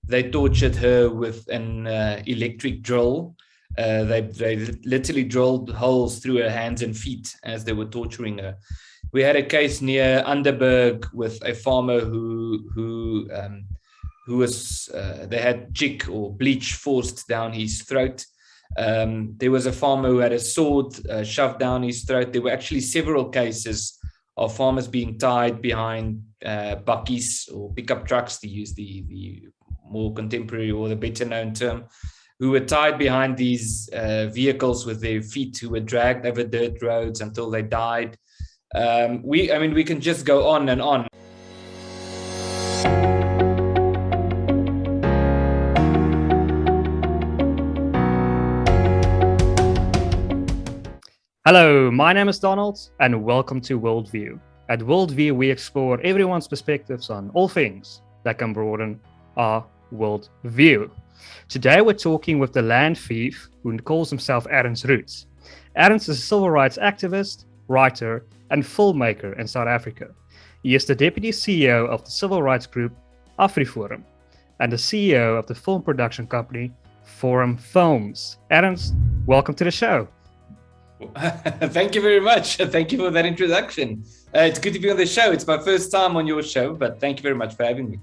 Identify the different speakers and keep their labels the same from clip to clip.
Speaker 1: they tortured her with an electric drill. They literally drilled holes through her hands and feet as they were torturing her. We had a case near Underberg with a farmer who was they had jig or bleach forced down his throat. There was a farmer who had a sword shoved down his throat. There were actually several cases of farmers being tied behind bakkies or pickup trucks, to use the more contemporary or the better known term, who were tied behind these vehicles with their feet, who were dragged over dirt roads until they died. We can just go on and on.
Speaker 2: Hello, my name is Donald, and welcome to WorldView. At WorldView, we explore everyone's perspectives on all things that can broaden our worldview. Today, we're talking with the land thief who calls himself Ernst Roets. Ernst is a civil rights activist, writer, and filmmaker in South Africa. He is the deputy CEO of the civil rights group AfriForum and the CEO of the film production company Forum Films. Ernst, welcome to the show.
Speaker 1: Thank you very much. Thank you for that introduction. It's good to be on the show. It's my first time on your show, but thank you very much for having me.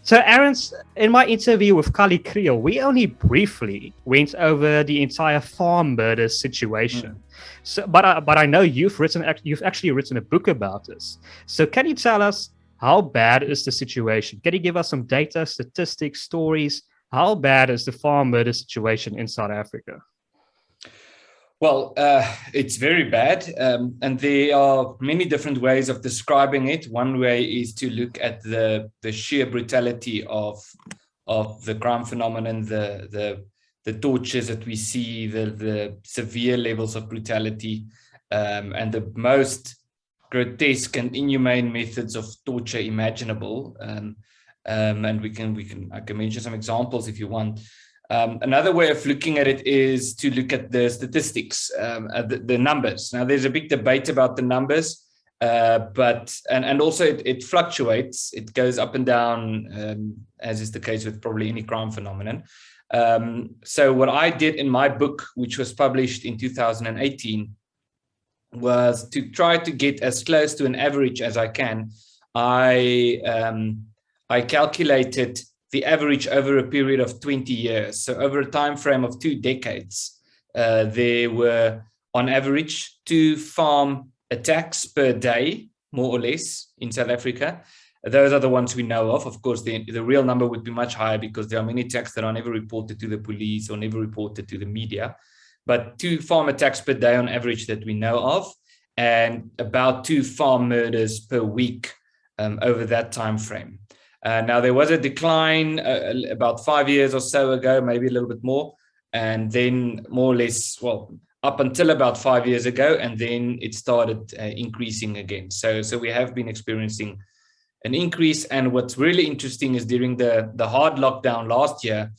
Speaker 2: So, Ernst, in my interview with Kali Kriel, we only briefly went over the entire farm murder situation. So, but I know you've actually written a book about this. So, can you tell us how bad is the situation? Can you give us some data, statistics, stories? How bad is the farm murder situation in South Africa?
Speaker 1: Well, it's very bad, and there are many different ways of describing it. One way is to look at the sheer brutality of the crime phenomenon, the tortures that we see, the severe levels of brutality, and the most grotesque and inhumane methods of torture imaginable. And I can mention some examples if you want. Another way of looking at it is to look at the statistics, the numbers. Now, there's a big debate about the numbers, but also it fluctuates. It goes up and down, as is the case with probably any crime phenomenon. So what I did in my book, which was published in 2018, was to try to get as close to an average as I can. I calculated the average over a period of 20 years. So over a time frame of 2 decades, there were on average 2 farm attacks per day, more or less, in South Africa. Those are the ones we know of. Of course, the real number would be much higher because there are many attacks that are never reported to the police or never reported to the media. But 2 farm attacks per day on average that we know of, and about 2 farm murders per week over that time frame. Now, there was a decline about 5 years or so ago, maybe a little bit more, and then more or less, up until about 5 years ago, and then it started increasing again. So we have been experiencing an increase, and what's really interesting is during the hard lockdown last year,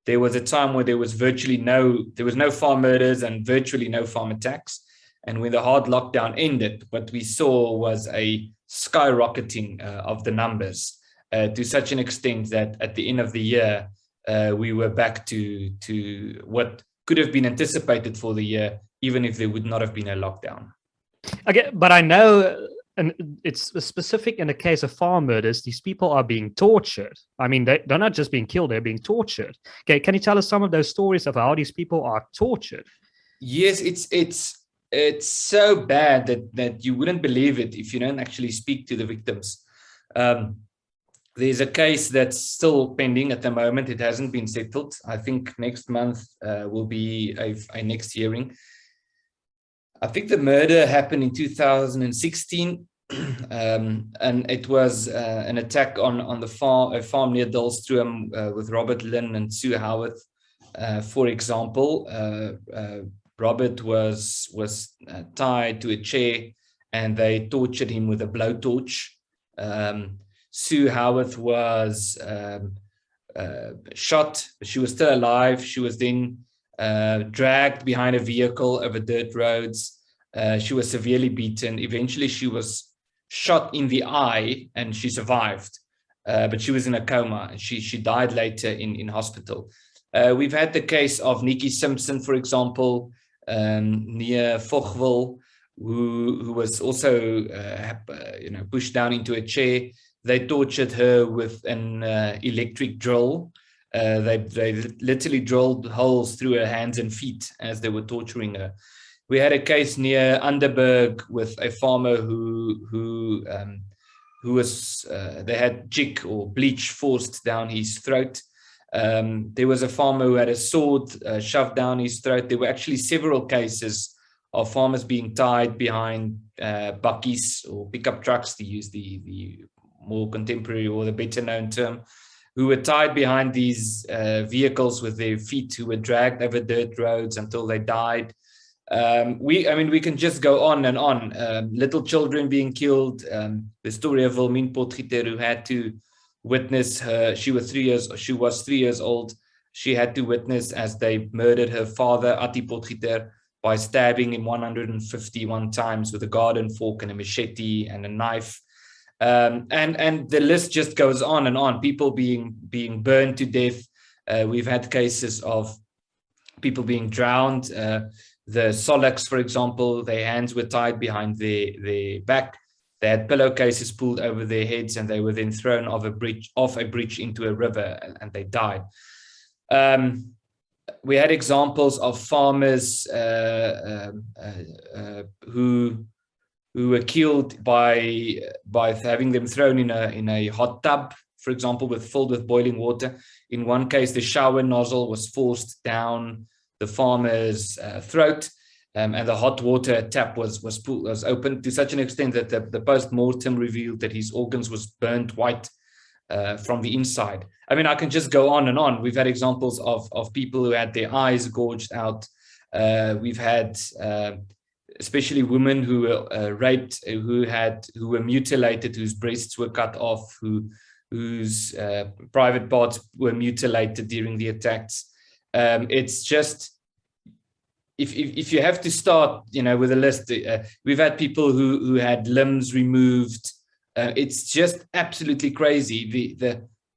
Speaker 1: there was a time where there was no farm murders and virtually no farm attacks. And when the hard lockdown ended, what we saw was a skyrocketing of the numbers. To such an extent that at the end of the year, we were back to what could have been anticipated for the year, even if there would not have been a lockdown.
Speaker 2: Okay, but I know, and it's specific in the case of farm murders, these people are being tortured. I mean, they're not just being killed, they're being tortured. Okay, can you tell us some of those stories of how these people are tortured?
Speaker 1: Yes, it's so bad that you wouldn't believe it if you don't actually speak to the victims. There's a case that's still pending at the moment. It hasn't been settled. I think next month will be a next hearing. I think the murder happened in 2016, and it was an attack on a farm near Dullstroom with Robert Lynn and Sue Howarth. For example, Robert was tied to a chair, and they tortured him with a blowtorch. Sue Howarth was shot, but she was still alive. She was then dragged behind a vehicle over dirt roads. She was severely beaten. Eventually, she was shot in the eye, and she survived. but she was in a coma, and she died later in hospital. We've had the case of Nikki Simpson, for example, near Fochville, who was also pushed down into a chair. They tortured her with an electric drill. They literally drilled holes through her hands and feet as they were torturing her. We had a case near Underberg with a farmer who was they had jig or bleach forced down his throat. There was a farmer who had a sword shoved down his throat. There were actually several cases of farmers being tied behind bakkies or pickup trucks, to use the more contemporary or the better known term, who were tied behind these vehicles with their feet, who were dragged over dirt roads until they died. We can just go on and on. Little children being killed. The story of Wilmien Potgieter, who had to witness her. She was 3 years old. She had to witness as they murdered her father, Atti Potgieter, by stabbing him 151 times with a garden fork and a machete and a knife. And the list just goes on and on. People being burned to death. We've had cases of people being drowned. The Solaks, for example, their hands were tied behind their back. They had pillowcases pulled over their heads, and they were then thrown off a bridge into a river, and they died. We had examples of farmers who were killed by having them thrown in a hot tub, for example, filled with boiling water. In one case, the shower nozzle was forced down the farmer's throat, and the hot water tap was opened to such an extent that the post-mortem revealed that his organs was burnt white from the inside. I mean, I can just go on and on. We've had examples of people who had their eyes gorged out. We've had especially women who were raped, who were mutilated, whose breasts were cut off, whose private parts were mutilated during the attacks. It's just, if you have to start, with a list, we've had people who had limbs removed. It's just absolutely crazy.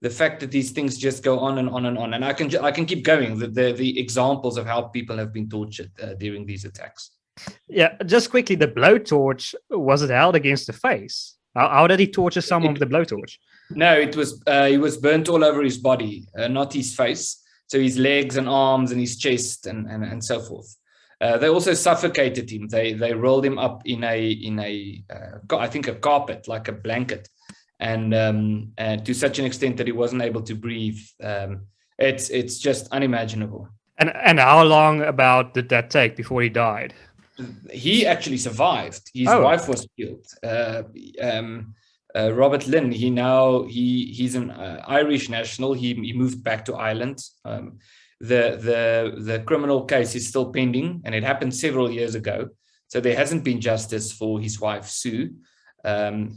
Speaker 1: The fact that these things just go on and on and on, and I can keep going. The examples of how people have been tortured during these attacks.
Speaker 2: Yeah, just quickly, the blowtorch, was it held against the face? How did he torture someone with the blowtorch?
Speaker 1: No, it was he was burnt all over his body, not his face. So his legs and arms and his chest and so forth. They also suffocated him. They rolled him up in a I think a carpet, like a blanket, and to such an extent that he wasn't able to breathe. It's just unimaginable.
Speaker 2: And how long did that take before he died?
Speaker 1: He actually survived. His wife was killed. Robert Lynn, he's an Irish national. He moved back to Ireland. The criminal case is still pending, and it happened several years ago. So there hasn't been justice for his wife, Sue. So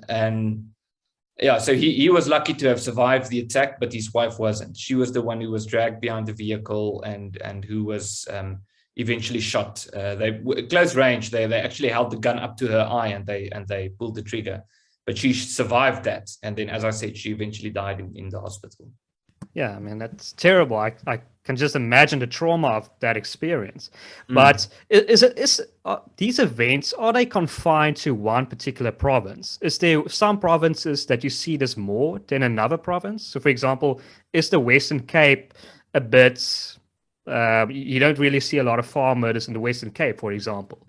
Speaker 1: he was lucky to have survived the attack, but his wife wasn't. She was the one who was dragged behind the vehicle and who was eventually shot. They close range. They actually held the gun up to her eye, and they pulled the trigger. But she survived that. And then, as I said, she eventually died in the hospital.
Speaker 2: Yeah, I mean, that's terrible. I can just imagine the trauma of that experience. But these events, are they confined to one particular province? Is there some provinces that you see this more than another province? So, for example, is the Western Cape a bit... you don't really see a lot of farm murders in the Western Cape, for example.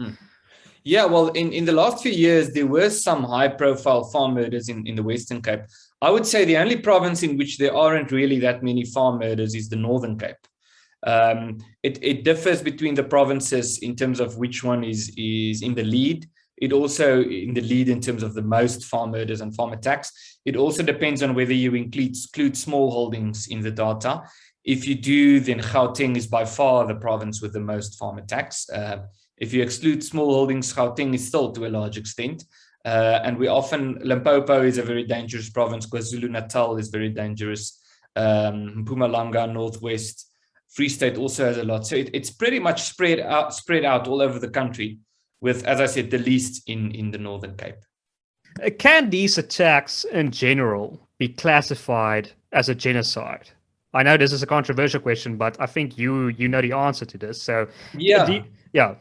Speaker 1: Yeah, well, in the last few years, there were some high-profile farm murders in the Western Cape. I would say the only province in which there aren't really that many farm murders is the Northern Cape. It differs between the provinces in terms of which one is in the lead. It also in the lead in terms of the most farm murders and farm attacks. It also depends on whether you include small holdings in the data. If you do, then Gauteng is by far the province with the most farm attacks. If you exclude small holdings, Gauteng is still to a large extent. And Limpopo is a very dangerous province. KwaZulu-Natal is very dangerous. Mpumalanga, Northwest, Free State also has a lot. So it's pretty much spread out all over the country with, as I said, the least in the Northern Cape.
Speaker 2: Can these attacks in general be classified as a genocide? I know this is a controversial question, but I think you know the answer to this. So,
Speaker 1: Yeah.
Speaker 2: yeah.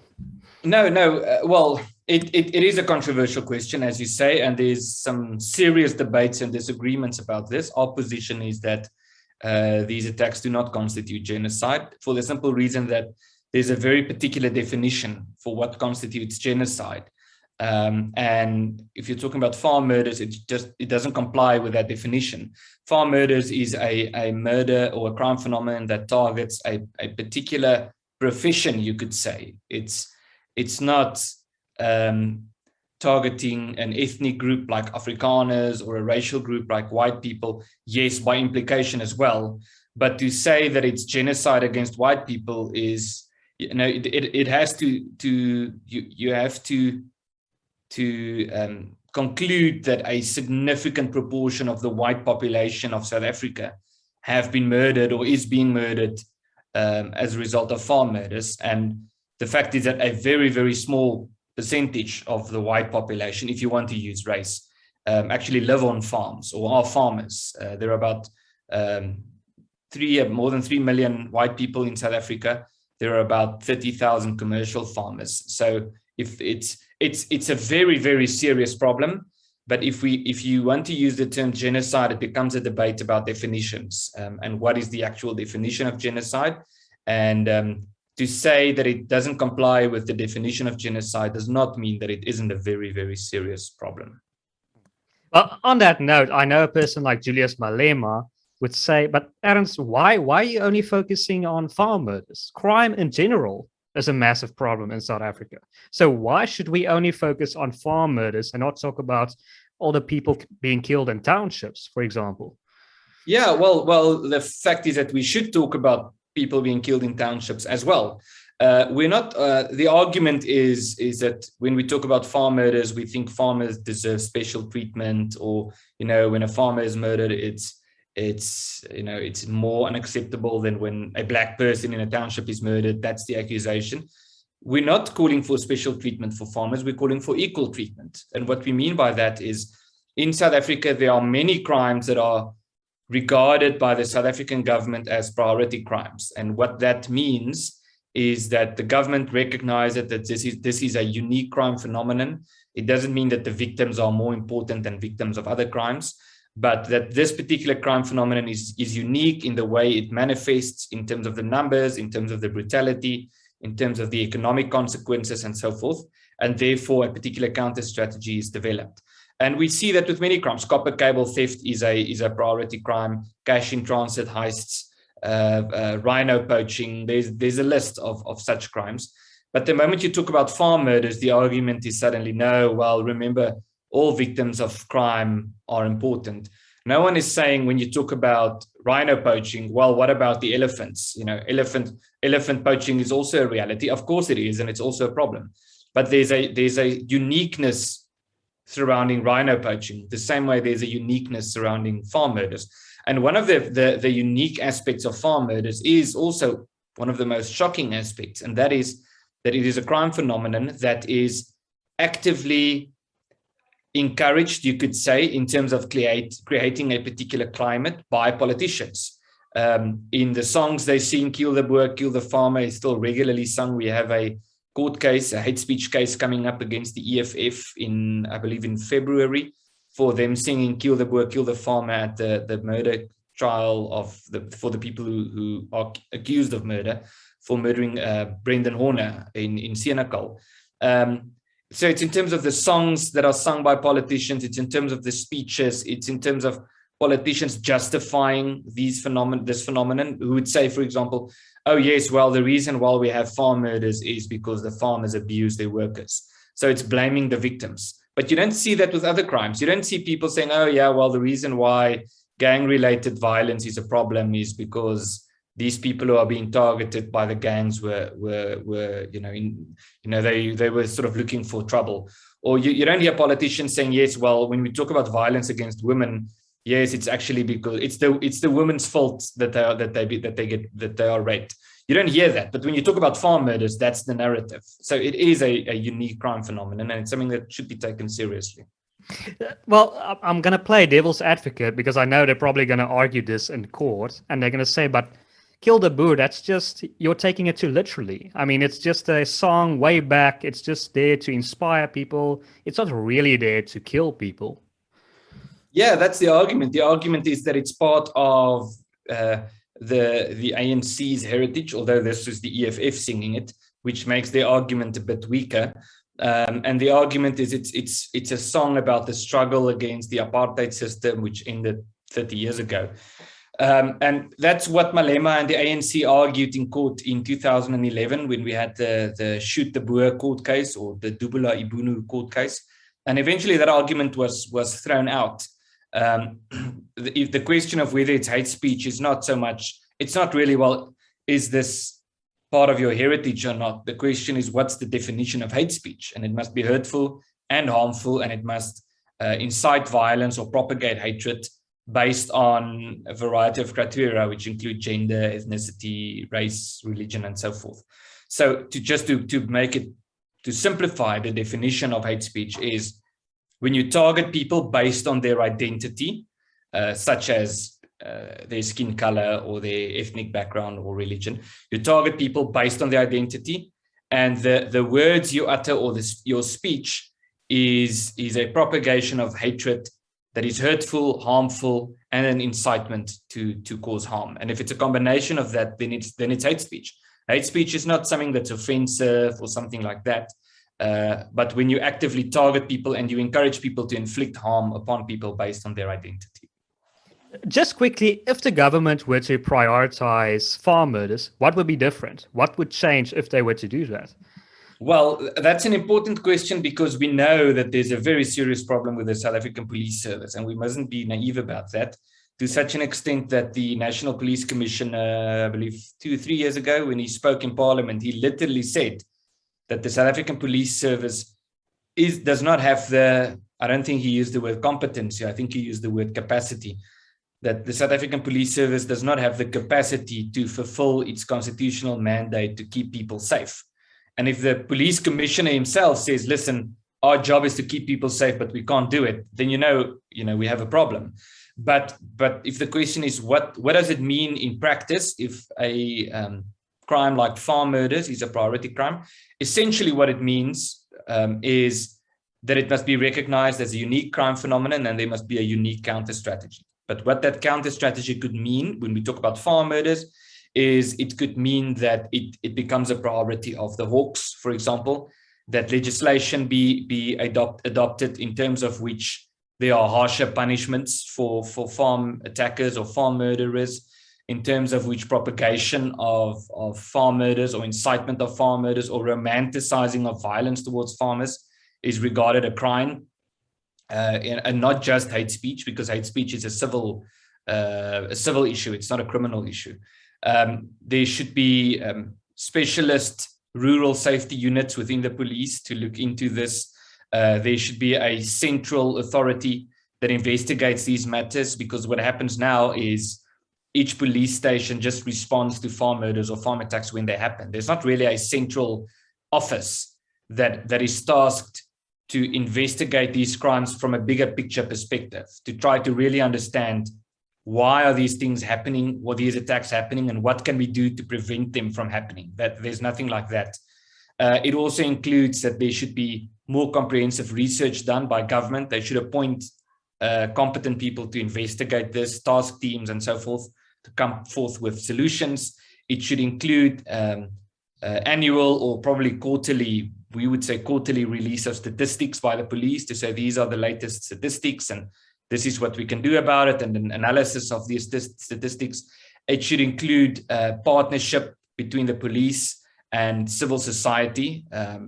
Speaker 1: No. Well, it is a controversial question, as you say, and there's some serious debates and disagreements about this. Our position is that these attacks do not constitute genocide for the simple reason that there's a very particular definition for what constitutes genocide. And if you're talking about farm murders, it doesn't comply with that definition. Farm murders is a murder or a crime phenomenon that targets a particular profession, you could say. It's not targeting an ethnic group like Afrikaners or a racial group like white people, yes, by implication as well. But to say that it's genocide against white people is, it has you have to conclude that a significant proportion of the white population of South Africa have been murdered or is being murdered as a result of farm murders. And the fact is that a very, very small percentage of the white population, if you want to use race, actually live on farms or are farmers. There are about more than 3 million white people in South Africa. There are about 30,000 commercial farmers. So if it's a very, very serious problem. But if you want to use the term genocide, it becomes a debate about definitions and what is the actual definition of genocide. And to say that it doesn't comply with the definition of genocide does not mean that it isn't a very, very serious problem.
Speaker 2: Well, on that note, I know a person like Julius Malema would say, but Ernst, why are you only focusing on farm murders? Crime in general is a massive problem in South Africa. So why should we only focus on farm murders and not talk about all the people being killed in townships, for example?
Speaker 1: Yeah, well, the fact is that we should talk about people being killed in townships as well. We're not. The argument is that when we talk about farm murders, we think farmers deserve special treatment, or when a farmer is murdered, it's more unacceptable than when a black person in a township is murdered. That's the accusation. We're not calling for special treatment for farmers. We're calling for equal treatment. And what we mean by that is, in South Africa, there are many crimes that are regarded by the South African government as priority crimes. And what that means is that the government recognizes that this is a unique crime phenomenon. It doesn't mean that the victims are more important than victims of other crimes, but that this particular crime phenomenon is unique in the way it manifests in terms of the numbers, in terms of the brutality, in terms of the economic consequences and so forth. And therefore, a particular counter strategy is developed. And we see that with many crimes. Copper cable theft is a priority crime, cash in transit heists, rhino poaching. There's a list of such crimes. But the moment you talk about farm murders, the argument is suddenly, no, well, remember, all victims of crime are important. No one is saying, when you talk about rhino poaching, well, what about the elephants? Elephant poaching is also a reality. Of course it is, and it's also a problem. But there's a uniqueness surrounding rhino poaching, the same way there's a uniqueness surrounding farm murders. And one of the unique aspects of farm murders is also one of the most shocking aspects, and that is that it is a crime phenomenon that is actively encouraged, you could say, in terms of creating a particular climate by politicians. In the songs they sing, "Kill the Boer, kill the farmer," is still regularly sung. We have a court case, a hate speech case coming up against the EFF I believe in February, for them singing "Kill the Boer, kill the farmer" at the murder trial for the people who are accused of murder for murdering Brendan Horner in Senekal. So it's in terms of the songs that are sung by politicians, it's in terms of the speeches, it's in terms of politicians justifying this phenomenon, who would say, for example, oh yes, well, the reason why we have farm murders is because the farmers abuse their workers. So it's blaming the victims. But you don't see that with other crimes. You don't see people saying, oh yeah, well, the reason why gang-related violence is a problem is because these people who are being targeted by the gangs were they were sort of looking for trouble. Or you don't hear politicians saying, yes, well, when we talk about violence against women, yes, it's actually because it's the women's fault that they are raped. You don't hear that. But when you talk about farm murders, that's the narrative. So it is a unique crime phenomenon, and it's something that should be taken seriously.
Speaker 2: Well, I'm going to play devil's advocate because I know they're probably going to argue this in court, and they're going to say, but kill the Boer, that's just, you're taking it too literally. I mean, it's just a song way back. It's just there to inspire people. It's not really there to kill people.
Speaker 1: Yeah, that's the argument. The argument is that it's part of the ANC's heritage, although this was the EFF singing it, which makes their argument a bit weaker. And the argument is it's a song about the struggle against the apartheid system, which ended 30 years ago. And that's what Malema and the ANC argued in court in 2011 when we had the Shoot the Boer court case, or the Dubula Ibunu court case. And eventually that argument was thrown out. The question of whether it's hate speech is not so much, it's not really, well, is this part of your heritage or not? The question is, what's the definition of hate speech? And it must be hurtful and harmful, and it must incite violence or propagate hatred based on a variety of criteria, which include gender, ethnicity, race, religion, and so forth. So to make it, to simplify, the definition of hate speech is when you target people based on their identity, such as their skin color or their ethnic background or religion. You target people based on their identity, and the words you utter or your speech is a propagation of hatred that is hurtful, harmful, and an incitement to cause harm. And if it's a combination of that, then it's hate speech. Hate speech is not something that's offensive or something like that. But when you actively target people and you encourage people to inflict harm upon people based on their identity.
Speaker 2: Just quickly, if the government were to prioritize farm murders, what would be different? What would change if they were to do that?
Speaker 1: Well, that's an important question because we know that there's a very serious problem with the South African Police Service, and we mustn't be naive about that, to such an extent that the National Police Commissioner, I believe 2 or 3 years ago, when he spoke in Parliament, he literally said that the South African Police Service does not have I don't think he used the word competency, I think he used the word capacity, that the South African Police Service does not have the capacity to fulfill its constitutional mandate to keep people safe. And if the police commissioner himself says, listen, our job is to keep people safe, but we can't do it, then you know we have a problem. But if the question is what does it mean in practice if a crime like farm murders is a priority crime, essentially what it means is that it must be recognized as a unique crime phenomenon and there must be a unique counter strategy. But what that counter strategy could mean when we talk about farm murders is it could mean that it becomes a priority of the Hawks, for example, that legislation be adopted in terms of which there are harsher punishments for farm attackers or farm murderers, in terms of which propagation of farm murders or incitement of farm murders or romanticizing of violence towards farmers is regarded a crime. And not just hate speech, because hate speech is a civil issue. It's not a criminal issue. There should be specialist rural safety units within the police to look into this. There should be a central authority that investigates these matters, because what happens now is each police station just responds to farm murders or farm attacks when they happen. There's not really a central office that is tasked to investigate these crimes from a bigger picture perspective, to try to really understand why are these things happening, what these attacks happening, and what can we do to prevent them from happening. That there's nothing like that. It also includes that there should be more comprehensive research done by government. They should appoint competent people to investigate this, task teams and so forth, to come forth with solutions. It should include annual or probably quarterly, we would say quarterly release of statistics by the police to say these are the latest statistics and this is what we can do about it, and an analysis of these statistics. It should include partnership between the police and civil society,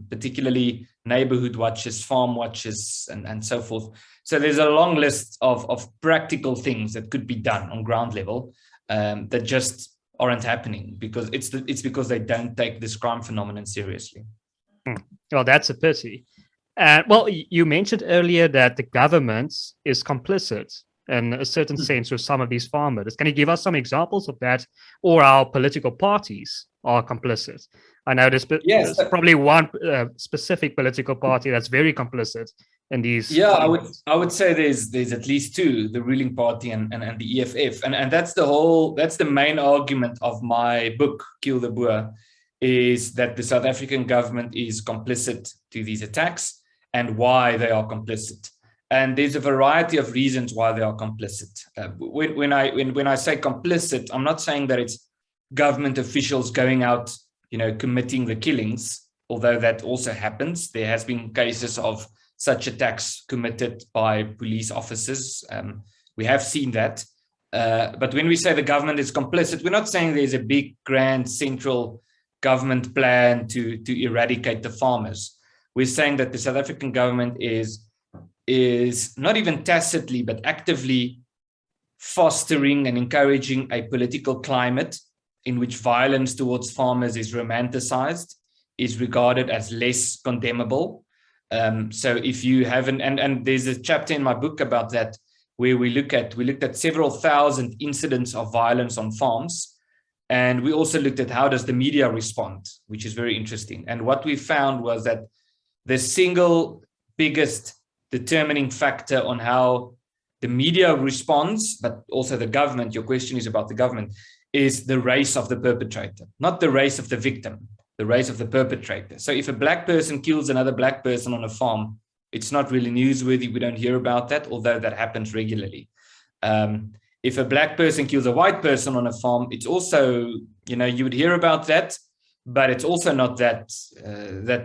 Speaker 1: particularly neighborhood watches, farm watches, and so forth. So there's a long list of practical things that could be done on ground level that just aren't happening because it's because they don't take this crime phenomenon seriously.
Speaker 2: Well, that's a pity. Well, you mentioned earlier that the government is complicit in a certain sense with some of these farm murders. Can you give us some examples of that, or our political parties are complicit? I know there's probably one specific political party that's very complicit, in these?
Speaker 1: Yeah, I would say there's at least two: the ruling party and the EFF, and that's the main argument of my book, Kill the Boer, is that the South African government is complicit to these attacks and why they are complicit. And there's a variety of reasons why they are complicit. When I say complicit, I'm not saying that it's government officials going out, committing the killings, although that also happens. There has been cases of such attacks committed by police officers. We have seen that. But when we say the government is complicit, we're not saying there's a big, grand, central government plan to eradicate the farmers. We're saying that the South African government is not even tacitly, but actively fostering and encouraging a political climate in which violence towards farmers is romanticized, is regarded as less condemnable. So if you haven't, and there's a chapter in my book about that, where we looked at several thousand incidents of violence on farms. And we also looked at how does the media respond, which is very interesting. And what we found was that the single biggest determining factor on how the media responds, but also the government, your question is about the government, is the race of the perpetrator, not the race of the victim, the race of the perpetrator. So if a black person kills another black person on a farm, it's not really newsworthy. We don't hear about that, although that happens regularly. If a black person kills a white person on a farm, it's also, you would hear about that, but it's also not that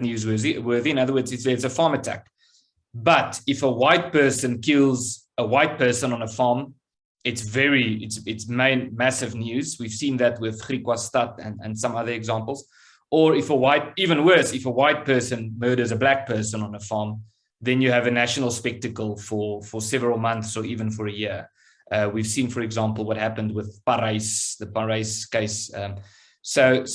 Speaker 1: newsworthy. In other words, it's a farm attack. But if a white person kills a white person on a farm, it's massive news. We've seen that with Griquastad and some other examples. Or even worse, if a white person murders a black person on a farm, then you have a national spectacle for several months or even for a year. We've seen, for example, what happened with the Parys case. So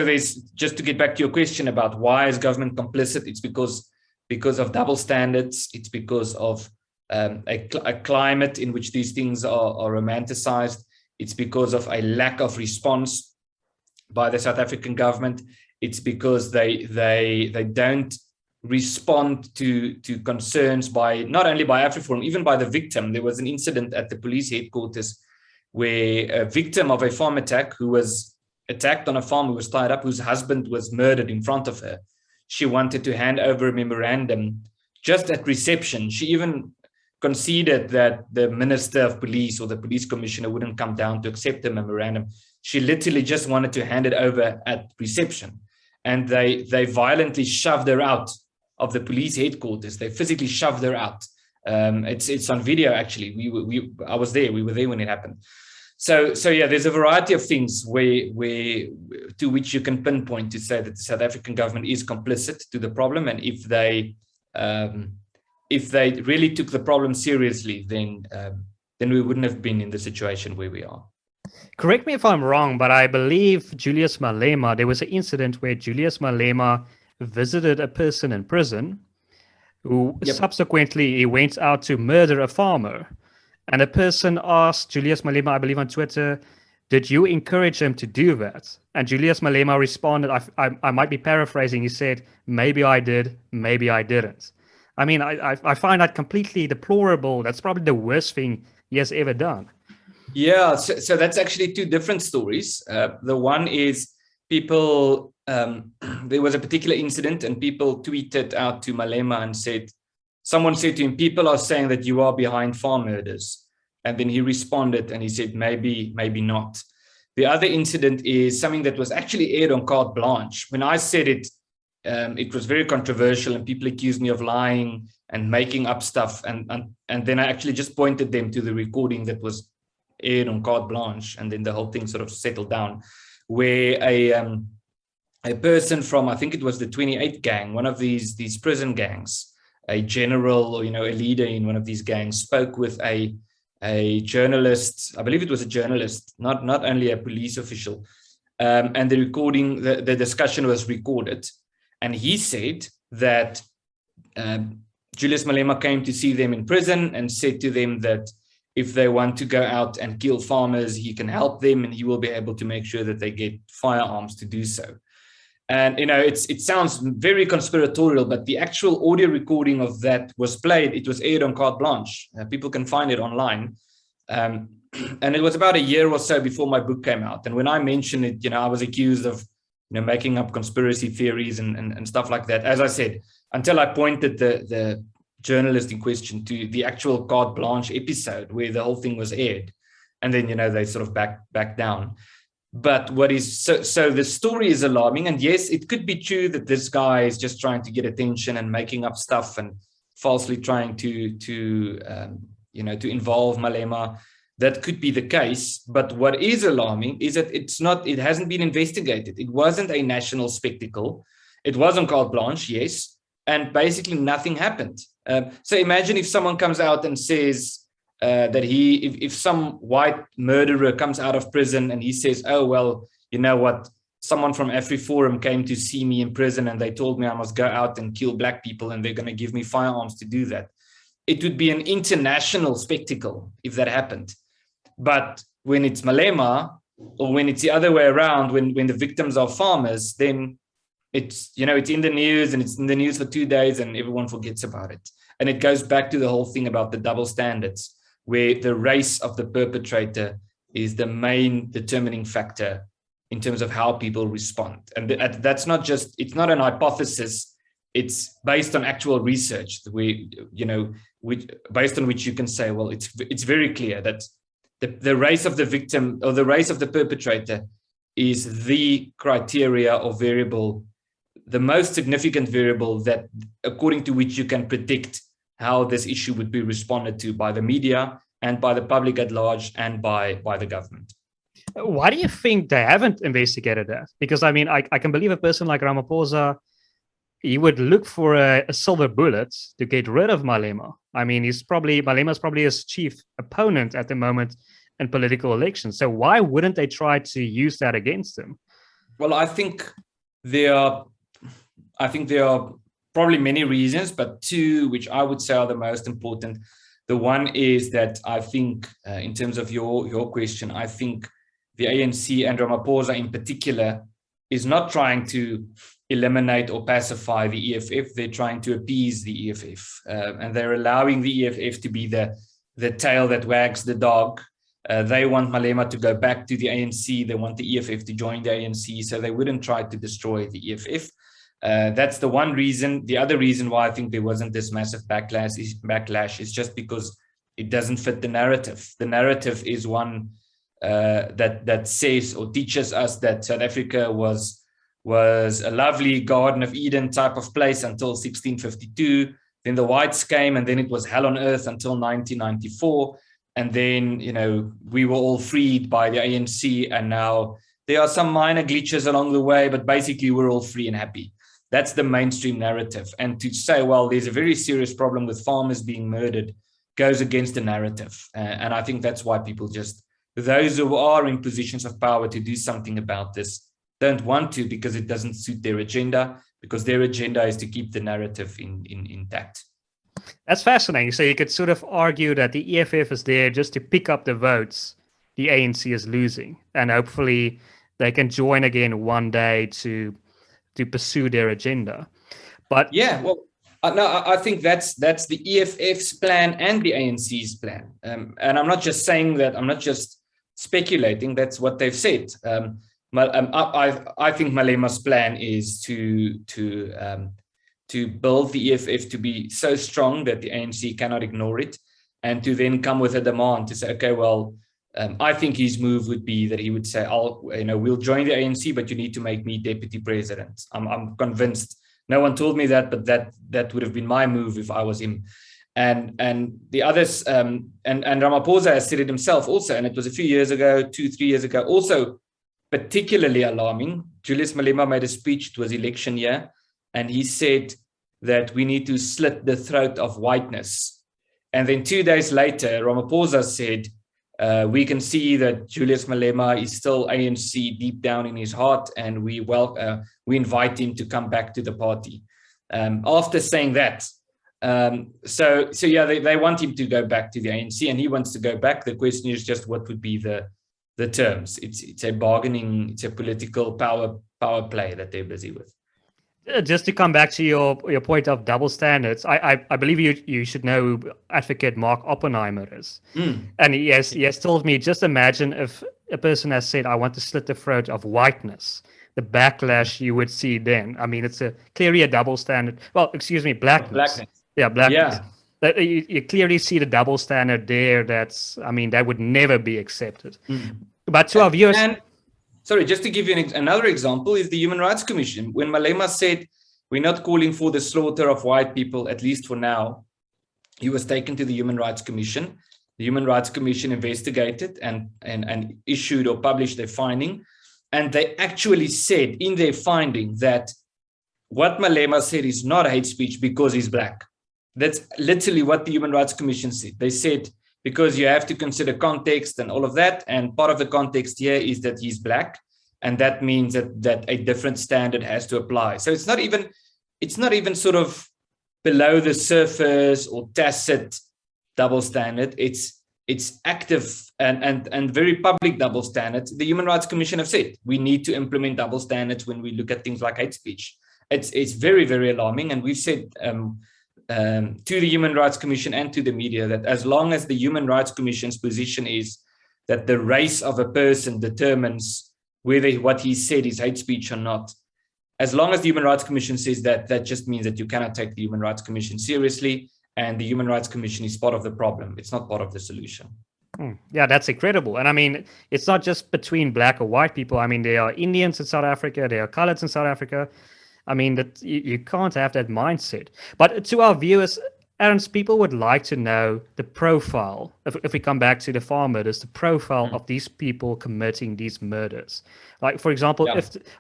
Speaker 1: there's, just to get back to your question about why is government complicit, it's because of double standards. It's because of a climate in which these things are romanticized. It's because of a lack of response by the South African government. It's because they don't respond to concerns not only by AfriForum, even by the victim. There was an incident at the police headquarters where a victim of a farm attack, who was attacked on a farm, who was tied up, whose husband was murdered in front of her, she wanted to hand over a memorandum just at reception. She even conceded that the minister of police or the police commissioner wouldn't come down to accept the memorandum. She literally just wanted to hand it over at reception. And they violently shoved her out of the police headquarters. They physically shoved her out. It's on video, actually. I was there. We were there when it happened. So yeah, there's a variety of things to which you can pinpoint to say that the South African government is complicit to the problem. And if they really took the problem seriously, then we wouldn't have been in the situation where we are.
Speaker 2: Correct me if I'm wrong, but I believe Julius Malema, there was an incident where Julius Malema visited a person in prison who subsequently he went out to murder a farmer. And a person asked Julius Malema, I believe on Twitter, did you encourage him to do that? And Julius Malema responded, I might be paraphrasing, he said, maybe I did, maybe I didn't. I mean, I find that completely deplorable. That's probably the worst thing he has ever done.
Speaker 1: Yeah, so that's actually two different stories. The one is people, there was a particular incident and people tweeted out to Malema and someone said to him, people are saying that you are behind farm murders. And then he responded and he said, maybe not. The other incident is something that was actually aired on Carte Blanche. When I said it, it was very controversial and people accused me of lying and making up stuff. And then I actually just pointed them to the recording that was aired on Carte Blanche. And then the whole thing sort of settled down, where a person from, I think it was the 28th gang, one of these prison gangs, a general or, a leader in one of these gangs, spoke with a journalist. I believe it was a journalist, not only a police official. And the recording, the discussion was recorded. And he said that Julius Malema came to see them in prison and said to them that if they want to go out and kill farmers, he can help them and he will be able to make sure that they get firearms to do so. And, it sounds very conspiratorial, but the actual audio recording of that was played. It was aired on carte blanche. People can find it online. And it was about a year or so before my book came out. And when I mentioned it, I was accused of, making up conspiracy theories and stuff like that. As I said, until I pointed the journalist in question to the actual carte blanche episode where the whole thing was aired. And then, they sort of back down. But what is so the story is alarming. And yes, it could be true that this guy is just trying to get attention and making up stuff and falsely trying to involve Malema. That could be the case. But what is alarming is that it hasn't been investigated. It wasn't a national spectacle. It was on carte blanche, yes. And basically nothing happened. So imagine if someone comes out and says, that if some white murderer comes out of prison and he says, oh, well, you know what, someone from AfriForum came to see me in prison and they told me I must go out and kill black people and they're going to give me firearms to do that. It would be an international spectacle if that happened. But when it's Malema, or when it's the other way around, when the victims are farmers, then it's in the news, and it's in the news for 2 days and everyone forgets about it. And it goes back to the whole thing about the double standards, where the race of the perpetrator is the main determining factor in terms of how people respond. And that's not just, it's not an hypothesis, it's based on actual research, based on which you can say, well, it's very clear that the race of the victim or the race of the perpetrator is the criteria or variable, the most significant variable that according to which you can predict how this issue would be responded to by the media and by the public at large and by the government.
Speaker 2: Why do you think they haven't investigated that? Because, I can believe a person like Ramaphosa, he would look for a silver bullet to get rid of Malema. Malema's probably his chief opponent at the moment in political elections. So why wouldn't they try to use that against him?
Speaker 1: Well, I think there are probably many reasons, but two which I would say are the most important. The one is that I think, in terms of your question, I think the ANC and Ramaphosa in particular is not trying to eliminate or pacify the EFF. They're trying to appease the EFF, and they're allowing the EFF to be the tail that wags the dog. They want Malema to go back to the ANC. They want the EFF to join the ANC, so they wouldn't try to destroy the EFF. That's the one reason. The other reason why I think there wasn't this massive backlash is just because it doesn't fit the narrative. The narrative is one that says or teaches us that South Africa was a lovely Garden of Eden type of place until 1652. Then the whites came, and then it was hell on earth until 1994. And then, we were all freed by the ANC, and now there are some minor glitches along the way, but basically we're all free and happy. That's the mainstream narrative. And to say, well, there's a very serious problem with farmers being murdered goes against the narrative. And I think that's why people those who are in positions of power to do something about this don't want to, because it doesn't suit their agenda, because their agenda is to keep the narrative intact.
Speaker 2: That's fascinating. So you could sort of argue that the EFF is there just to pick up the votes the ANC is losing, and hopefully they can join again one day to pursue their agenda. But
Speaker 1: yeah, well, no, I think that's the EFF's plan and the ANC's plan. And I'm not just saying that, I'm not just speculating, that's what they've said. I think Malema's plan is to build the EFF to be so strong that the ANC cannot ignore it, and to then come with a demand to say, okay, well, I think his move would be that he would say, we'll join the ANC, but you need to make me deputy president. I'm convinced. No one told me that, but that would have been my move if I was him. And the others, and Ramaphosa has said it himself also, and it was a few years ago, 2-3 years ago, also particularly alarming. Julius Malema made a speech, it was election year, and he said that we need to slit the throat of whiteness. And then 2 days later, Ramaphosa said, we can see that Julius Malema is still ANC deep down in his heart, and we invite him to come back to the party. After saying that, they want him to go back to the ANC, and he wants to go back. The question is just what would be the terms. It's a bargaining, it's a political power power play that they're busy with.
Speaker 2: Just to come back to your point of double standards, I believe you should know who advocate Mark Oppenheimer is. And he has told me, just imagine if a person has said, I want to slit the throat of whiteness, the backlash you would see then. I mean, it's clearly a double standard. Well, excuse me, blackness. Yeah, blackness. Yeah. You clearly see the double standard there. That would never be accepted. But to our viewers...
Speaker 1: Sorry, just to give you another example is the Human Rights Commission. When Malema said, we're not calling for the slaughter of white people, at least for now, he was taken to the Human Rights Commission. The Human Rights Commission investigated and issued or published their finding. And they actually said in their finding that what Malema said is not hate speech because he's black. That's literally what the Human Rights Commission said. They said, because you have to consider context and all of that. And part of the context here is that he's black. And that means that a different standard has to apply. So it's not even sort of below the surface or tacit double standard. It's active and very public double standards. The Human Rights Commission have said we need to implement double standards when we look at things like hate speech. It's very, very alarming. And we've said to the Human Rights Commission and to the media that as long as the Human Rights Commission's position is that the race of a person determines whether what he said is hate speech or not, as long as the Human Rights Commission says that, that just means that you cannot take the Human Rights Commission seriously, and the Human Rights Commission is part of the problem. It's not part of the solution.
Speaker 2: Yeah, that's incredible. And I mean, it's not just between black or white people. I mean, there are Indians in South Africa, there are coloreds in South Africa. I mean, that you can't have that mindset. But to our viewers, Ernst, people would like to know the profile, if we come back to the farm murders, the profile of these people committing these murders. Like, for example,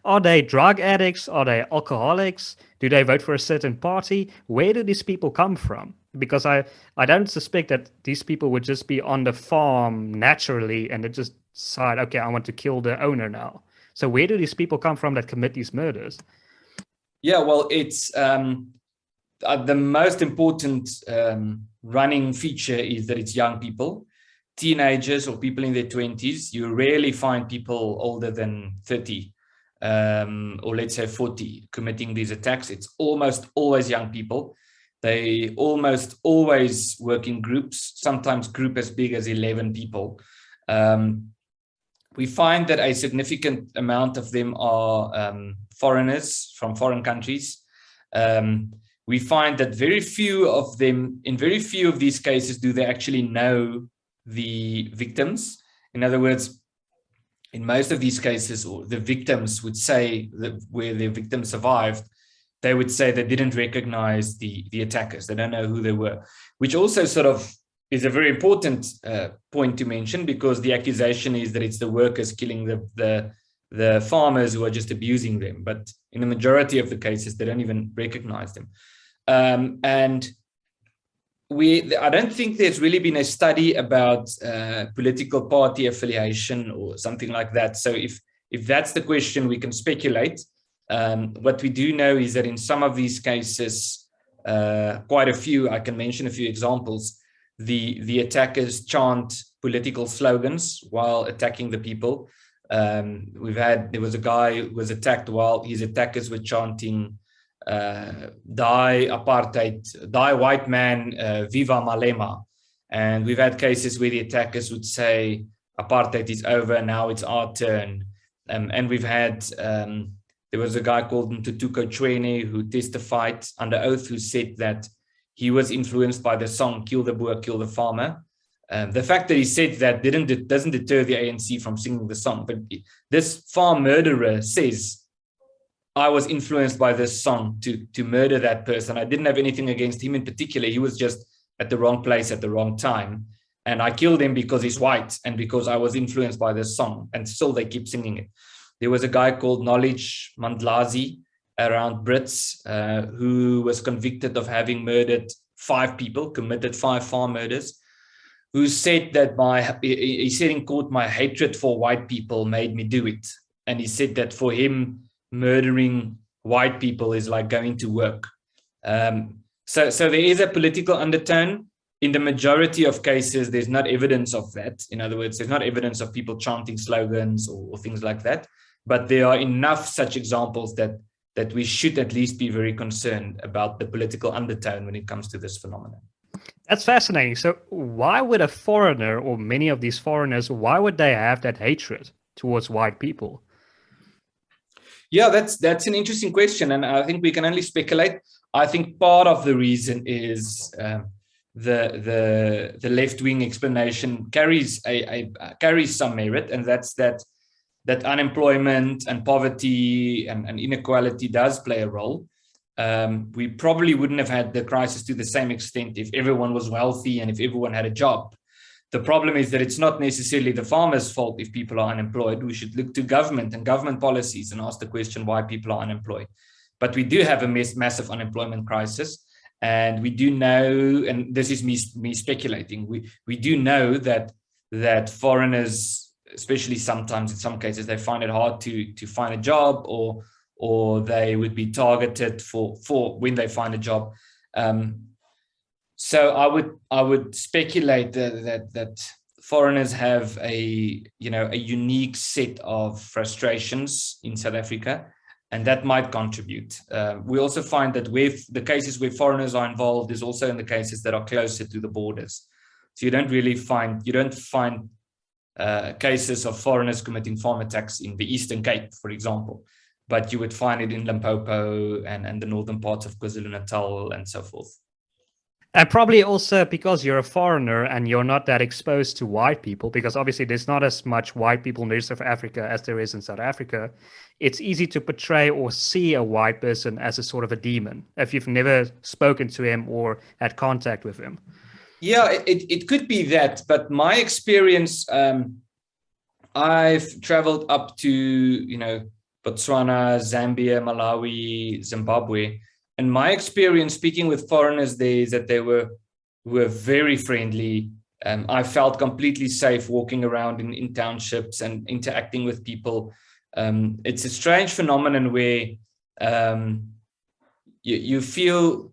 Speaker 2: are they drug addicts? Are they alcoholics? Do they vote for a certain party? Where do these people come from? Because I don't suspect that these people would just be on the farm naturally and they just decide, okay, I want to kill the owner now. So where do these people come from that commit these murders?
Speaker 1: Yeah, well, it's the most important running feature is that it's young people, teenagers or people in their 20s. You rarely find people older than 30 or let's say 40 committing these attacks. It's almost always young people. They almost always work in groups, sometimes group as big as 11 people. We find that a significant amount of them are foreigners from foreign countries. We find that very few of them, in very few of these cases, do they actually know the victims. In other words, in most of these cases, or the victims would say that where the victim survived, they would say they didn't recognize the attackers. They don't know who they were, which also sort of is a very important point to mention, because the accusation is that it's the workers killing the farmers who are just abusing them. But in the majority of the cases, they don't even recognize them. And I don't think there's really been a study about political party affiliation or something like that. So if that's the question, we can speculate. What we do know is that in some of these cases, quite a few, I can mention a few examples, the attackers chant political slogans while attacking the people. There was a guy who was attacked while his attackers were chanting, die apartheid, die white man, viva Malema. And we've had cases where the attackers would say, apartheid is over, now it's our turn. And we've had, there was a guy called Ntutuko Chwene who testified under oath, who said that he was influenced by the song, Kill the Boer, Kill the Farmer. The fact that he said that doesn't deter the ANC from singing the song. But this farm murderer says, I was influenced by this song to murder that person. I didn't have anything against him in particular. He was just at the wrong place at the wrong time. And I killed him because he's white and because I was influenced by this song. And still they keep singing it. There was a guy called Knowledge Mandlazi around Brits who was convicted of having murdered 5 people, committed 5 farm murders, who said that he said in court, my hatred for white people made me do it. And he said that for him, murdering white people is like going to work. So there is a political undertone. In the majority of cases, there's not evidence of that. In other words, there's not evidence of people chanting slogans or things like that. But there are enough such examples that we should at least be very concerned about the political undertone when it comes to this phenomenon.
Speaker 2: That's fascinating. So why would a foreigner, or many of these foreigners, why would they have that hatred towards white people?
Speaker 1: Yeah, that's an interesting question, and I think we can only speculate. I think part of the reason is the left-wing explanation carries carries some merit, and that's that unemployment and poverty and inequality does play a role. We probably wouldn't have had the crisis to the same extent if everyone was wealthy and if everyone had a job. The problem is that it's not necessarily the farmer's fault if people are unemployed. We should look to government and government policies and ask the question why people are unemployed. But we do have a massive unemployment crisis. And we do know, and this is me speculating, we do know that foreigners, especially sometimes in some cases, they find it hard to find a job, or they would be targeted for when they find a job. So I would speculate that foreigners have a unique set of frustrations in South Africa, and that might contribute. We also find that with the cases where foreigners are involved is also in the cases that are closer to the borders. So you don't find cases of foreigners committing farm attacks in the Eastern Cape, for example, but you would find it in Limpopo and the northern parts of KwaZulu-Natal and so forth.
Speaker 2: And probably also because you're a foreigner and you're not that exposed to white people, because obviously there's not as much white people in the rest of Africa as there is in South Africa. It's easy to portray or see a white person as a sort of a demon if you've never spoken to him or had contact with him.
Speaker 1: Yeah, it could be that. But my experience, I've traveled up to, Botswana, Zambia, Malawi, Zimbabwe. And my experience speaking with foreigners there is that they were very friendly. I felt completely safe walking around in townships and interacting with people. It's a strange phenomenon where you feel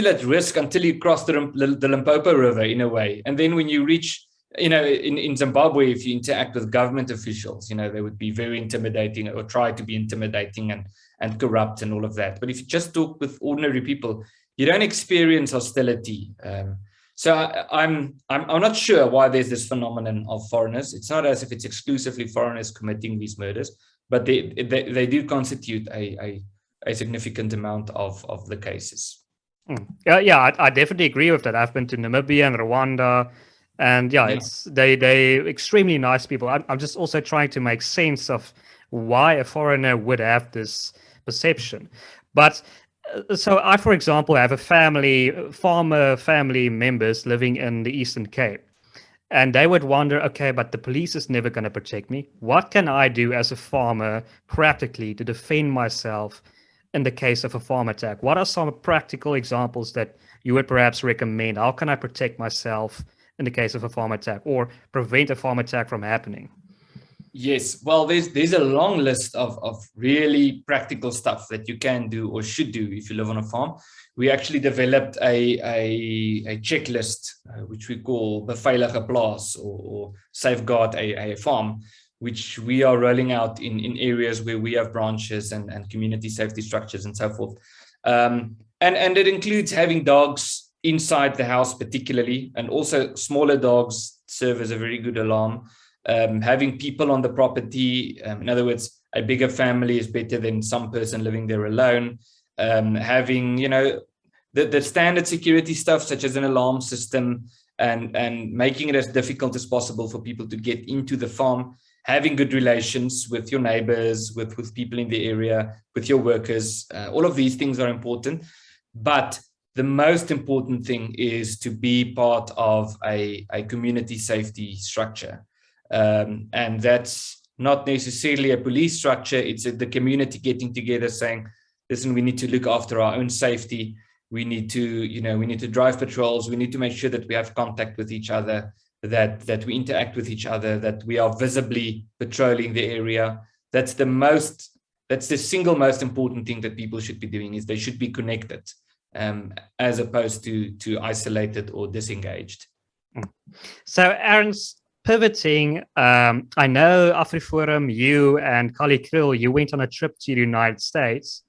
Speaker 1: at risk until you cross the Limpopo River in a way. And then when you reach, in Zimbabwe, if you interact with government officials, they would be very intimidating or try to be intimidating and corrupt and all of that. But if you just talk with ordinary people, you don't experience hostility. So I'm not sure why there's this phenomenon of foreigners. It's not as if it's exclusively foreigners committing these murders, but they do constitute a significant amount of the cases.
Speaker 2: Yeah, I definitely agree with that. I've been to Namibia and Rwanda, and they extremely nice people. I'm just also trying to make sense of why a foreigner would have this perception. But so I, for example, have farmer family members living in the Eastern Cape, and they would wonder, okay, but the police is never going to protect me. What can I do as a farmer practically to defend myself in the case of a farm attack? What are some practical examples that you would perhaps recommend? How can I protect myself in the case of a farm attack or prevent a farm attack from happening?
Speaker 1: Yes, well, there's a long list of really practical stuff that you can do or should do if you live on a farm. We actually developed a checklist, which we call Beveilige Plaas or Safeguard a Farm, which we are rolling out in areas where we have branches and community safety structures and so forth. And it includes having dogs inside the house particularly, and also smaller dogs serve as a very good alarm. Having people on the property, in other words, a bigger family is better than some person living there alone. Having, the standard security stuff, such as an alarm system, and making it as difficult as possible for people to get into the farm. Having good relations with your neighbors, with people in the area, with your workers. All of these things are important. But the most important thing is to be part of a community safety structure. And that's not necessarily a police structure. It's the community getting together saying, listen, we need to look after our own safety. We need to drive patrols. We need to make sure that we have contact with each other, that we interact with each other, that we are visibly patrolling the area. That's the single most important thing that people should be doing, is they should be connected, as opposed to isolated or disengaged.
Speaker 2: So Ernst, pivoting, I know AfriForum, you and Kali Krill, you went on a trip to the United States,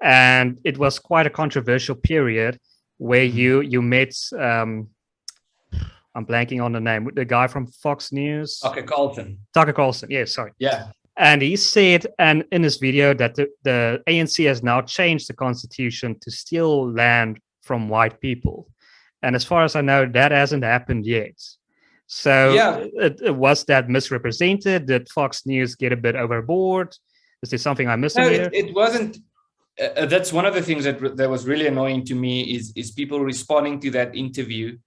Speaker 2: and it was quite a controversial period where you met, I'm blanking on the name, the guy from Fox News.
Speaker 1: Okay, Carlson.
Speaker 2: Tucker Carlson, yes, sorry.
Speaker 1: Yeah.
Speaker 2: And he said, and in this video, that the ANC has now changed the constitution to steal land from white people. And as far as I know, that hasn't happened yet. So was that misrepresented? Did Fox News get a bit overboard? Is there something I'm missing here?
Speaker 1: It wasn't. That's one of the things that was really annoying to me is people responding to that interview,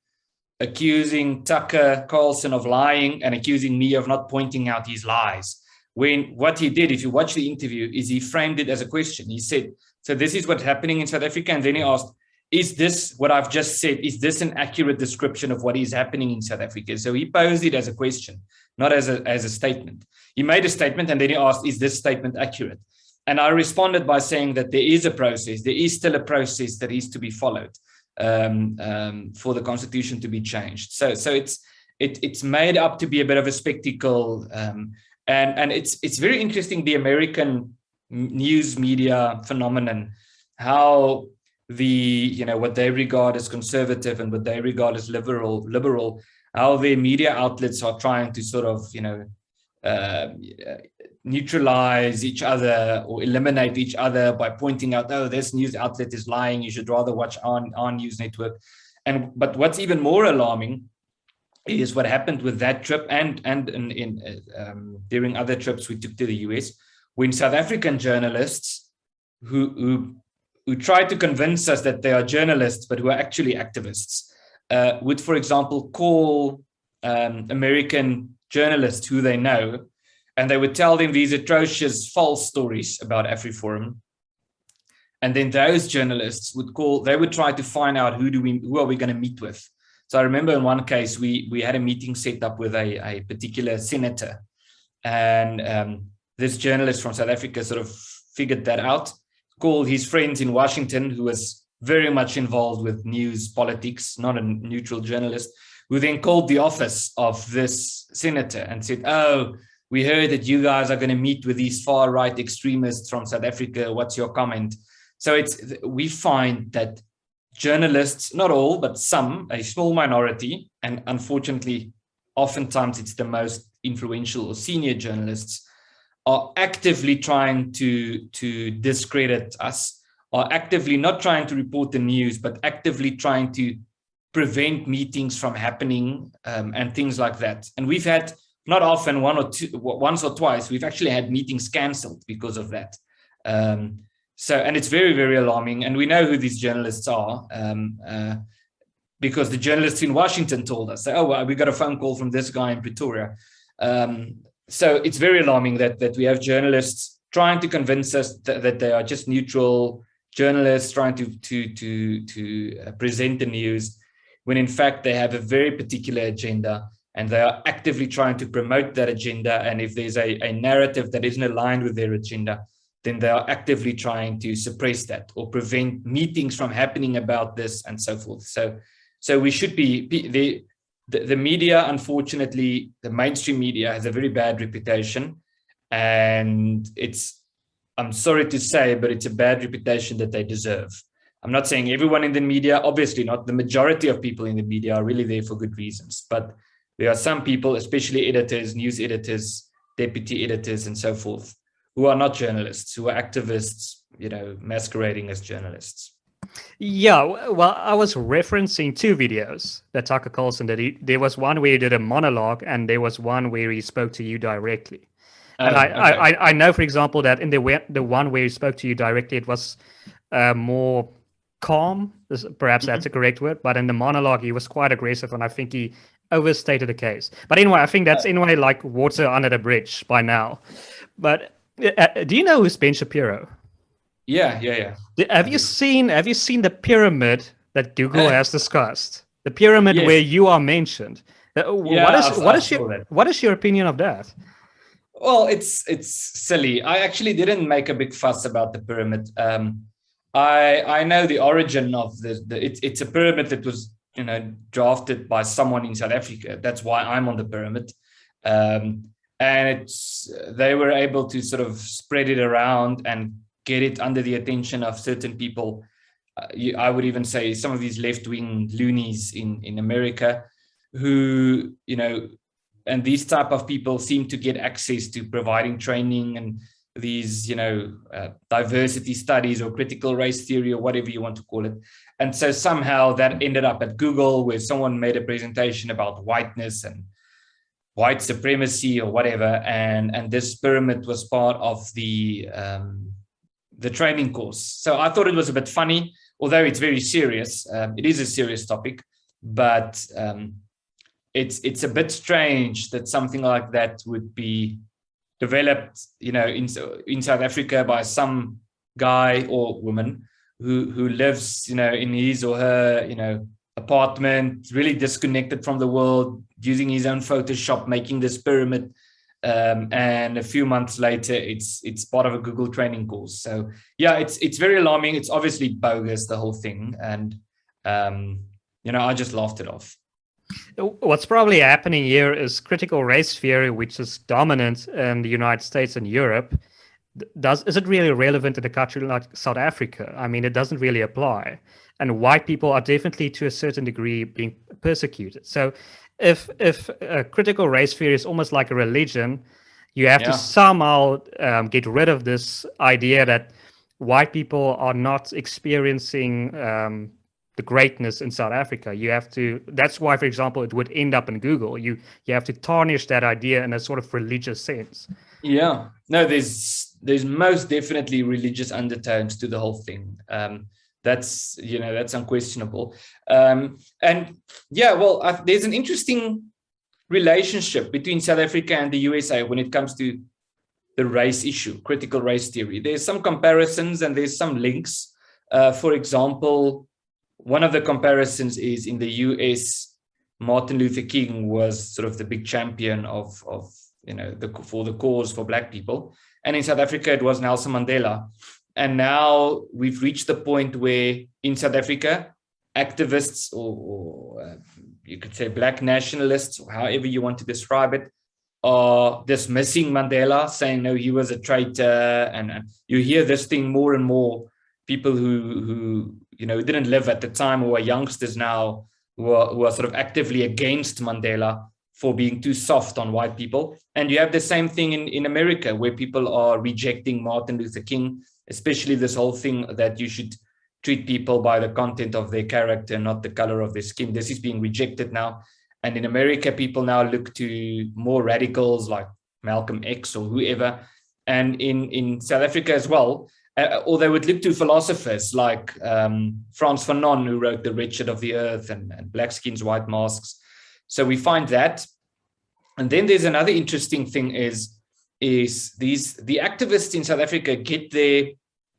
Speaker 1: accusing Tucker Carlson of lying and accusing me of not pointing out his lies. When what he did, if you watch the interview, is he framed it as a question. He said, so this is what's happening in South Africa. And then he asked, is this what I've just said? Is this an accurate description of what is happening in South Africa? So he posed it as a question, not as a statement. He made a statement and then he asked, is this statement accurate? And I responded by saying that there is a process. There is still a process that is to be followed for the constitution to be changed. So it's made up to be a bit of a spectacle. And it's very interesting, the American news media phenomenon, how what they regard as conservative and what they regard as liberal, how their media outlets are trying to sort of, neutralize each other or eliminate each other by pointing out, oh, this news outlet is lying, you should rather watch our news network. But what's even more alarming is what happened with that trip and during other trips we took to the US, when South African journalists who try to convince us that they are journalists, but who are actually activists, would, for example, call American journalists who they know, and they would tell them these atrocious false stories about AfriForum. And then those journalists would try to find out who are we going to meet with. So I remember in one case, we had a meeting set up with a particular senator, and this journalist from South Africa sort of figured that out, called his friends in Washington, who was very much involved with news politics, not a neutral journalist, who then called the office of this senator and said, oh, we heard that you guys are going to meet with these far-right extremists from South Africa. What's your comment? So we find that journalists, not all, but some, a small minority, and unfortunately, oftentimes it's the most influential or senior journalists, are actively trying to discredit us, are actively not trying to report the news, but actively trying to prevent meetings from happening and things like that. And we've had, not often, once or twice, we've actually had meetings cancelled because of that. And it's very, very alarming. And we know who these journalists are because the journalists in Washington told us, oh, well, we got a phone call from this guy in Pretoria. So it's very alarming that we have journalists trying to convince us that they are just neutral journalists trying to present the news, when in fact they have a very particular agenda and they are actively trying to promote that agenda. And if there's a narrative that isn't aligned with their agenda, then they are actively trying to suppress that or prevent meetings from happening about this and so forth. So we should be, the media, unfortunately, the mainstream media has a very bad reputation. And I'm sorry to say, but it's a bad reputation that they deserve. I'm not saying everyone in the media, obviously not. The majority of people in the media are really there for good reasons. But there are some people, especially editors, news editors, deputy editors, and so forth, who are not journalists, who are activists, masquerading as journalists.
Speaker 2: Yeah, well, I was referencing two videos that Tucker Carlson did. There was one where he did a monologue, and there was one where he spoke to you directly. And I know, for example, that in the one where he spoke to you directly, it was more calm. Perhaps that's a correct word. But in the monologue, he was quite aggressive, and I think he overstated the case. But anyway, I think that's anyway like water under the bridge by now. But do you know who's Ben Shapiro?
Speaker 1: Yeah.
Speaker 2: Have you seen the pyramid that Google has discussed? The pyramid where you are mentioned. What is your opinion of that?
Speaker 1: Well, it's silly. I actually didn't make a big fuss about the pyramid. I know the origin of it's a pyramid that was drafted by someone in South Africa. That's why I'm on the pyramid. And they were able to sort of spread it around and get it under the attention of certain people. I would even say some of these left-wing loonies in America who, and these type of people seem to get access to providing training and these, diversity studies or critical race theory or whatever you want to call it. And so somehow that ended up at Google, where someone made a presentation about whiteness and white supremacy or whatever. And this pyramid was part of the training course. So I thought it was a bit funny, although it's very serious. It is a serious topic, but it's a bit strange that something like that would be developed, in South Africa by some guy or woman who lives, in his or her, apartment, really disconnected from the world, using his own Photoshop, making this pyramid. And a few months later, it's part of a Google training course. So yeah, it's very alarming. It's obviously bogus, the whole thing. And, I just laughed it off.
Speaker 2: What's probably happening here is critical race theory, which is dominant in the United States and Europe. Is it really relevant in a country like South Africa? I mean, it doesn't really apply. And white people are definitely, to a certain degree, being persecuted. So if critical race theory is almost like a religion, you have to somehow get rid of this idea that white people are not experiencing the greatness in South Africa. You have to, that's why, for example, it would end up in Google. You have to tarnish that idea in a sort of religious sense.
Speaker 1: Yeah, no, there's most definitely religious undertones to the whole thing. That's unquestionable. And yeah, well, there's an interesting relationship between South Africa and the USA when it comes to the race issue, critical race theory. There's some comparisons and there's some links. For example, one of the comparisons is in the US, Martin Luther King was sort of the big champion of for the cause for Black people. And in South Africa, it was Nelson Mandela. And now we've reached the point where in South Africa, activists or you could say Black nationalists, or however you want to describe it, are dismissing Mandela, saying, no, he was a traitor. And you hear this thing more and more. People who didn't live at the time, who are youngsters now, who are sort of actively against Mandela for being too soft on white people. And you have the same thing in America, where people are rejecting Martin Luther King, especially this whole thing that you should treat people by the content of their character, not the color of their skin. This is being rejected now. And in America, people now look to more radicals like Malcolm X or whoever. And in South Africa as well, or they would look to philosophers like Frans Fanon, who wrote The Wretched of the Earth and Black Skins, White Masks. So we find that. And then there's another interesting thing is the activists in South Africa get their,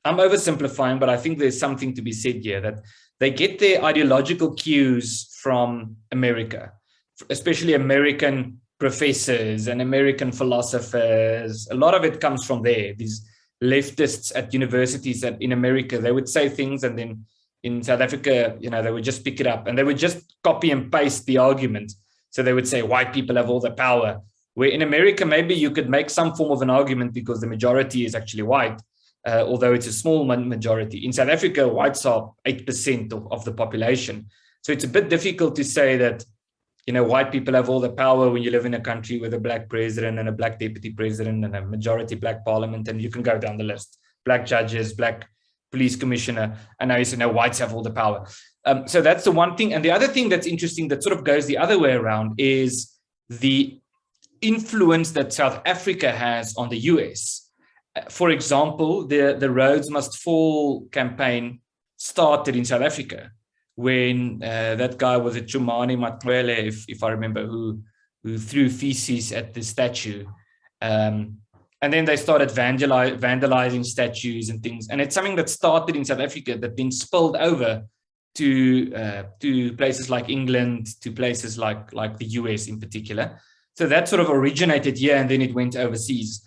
Speaker 1: I'm oversimplifying, but I think there's something to be said here, that they get their ideological cues from America, especially American professors and American philosophers. A lot of it comes from there. These leftists at universities in America, they would say things, and then in South Africa, they would just pick it up and they would just copy and paste the argument. So they would say white people have all the power, where in America, maybe you could make some form of an argument because the majority is actually white, although it's a small majority. In South Africa, whites are 8% of the population. So it's a bit difficult to say that, white people have all the power when you live in a country with a Black president and a Black deputy president and a majority Black parliament, and you can go down the list. Black judges, Black police commissioner, and now you say, no, whites have all the power. So that's the one thing. And the other thing that's interesting that sort of goes the other way around is the influence that South Africa has on the US. For example, the Rhodes Must Fall campaign started in South Africa when that guy was a Chumani Matwele, if I remember, who threw feces at the statue. And then they started vandalizing statues and things. And it's something that started in South Africa that then spilled over to places like England, to places like the US in particular. So that sort of originated here and then it went overseas.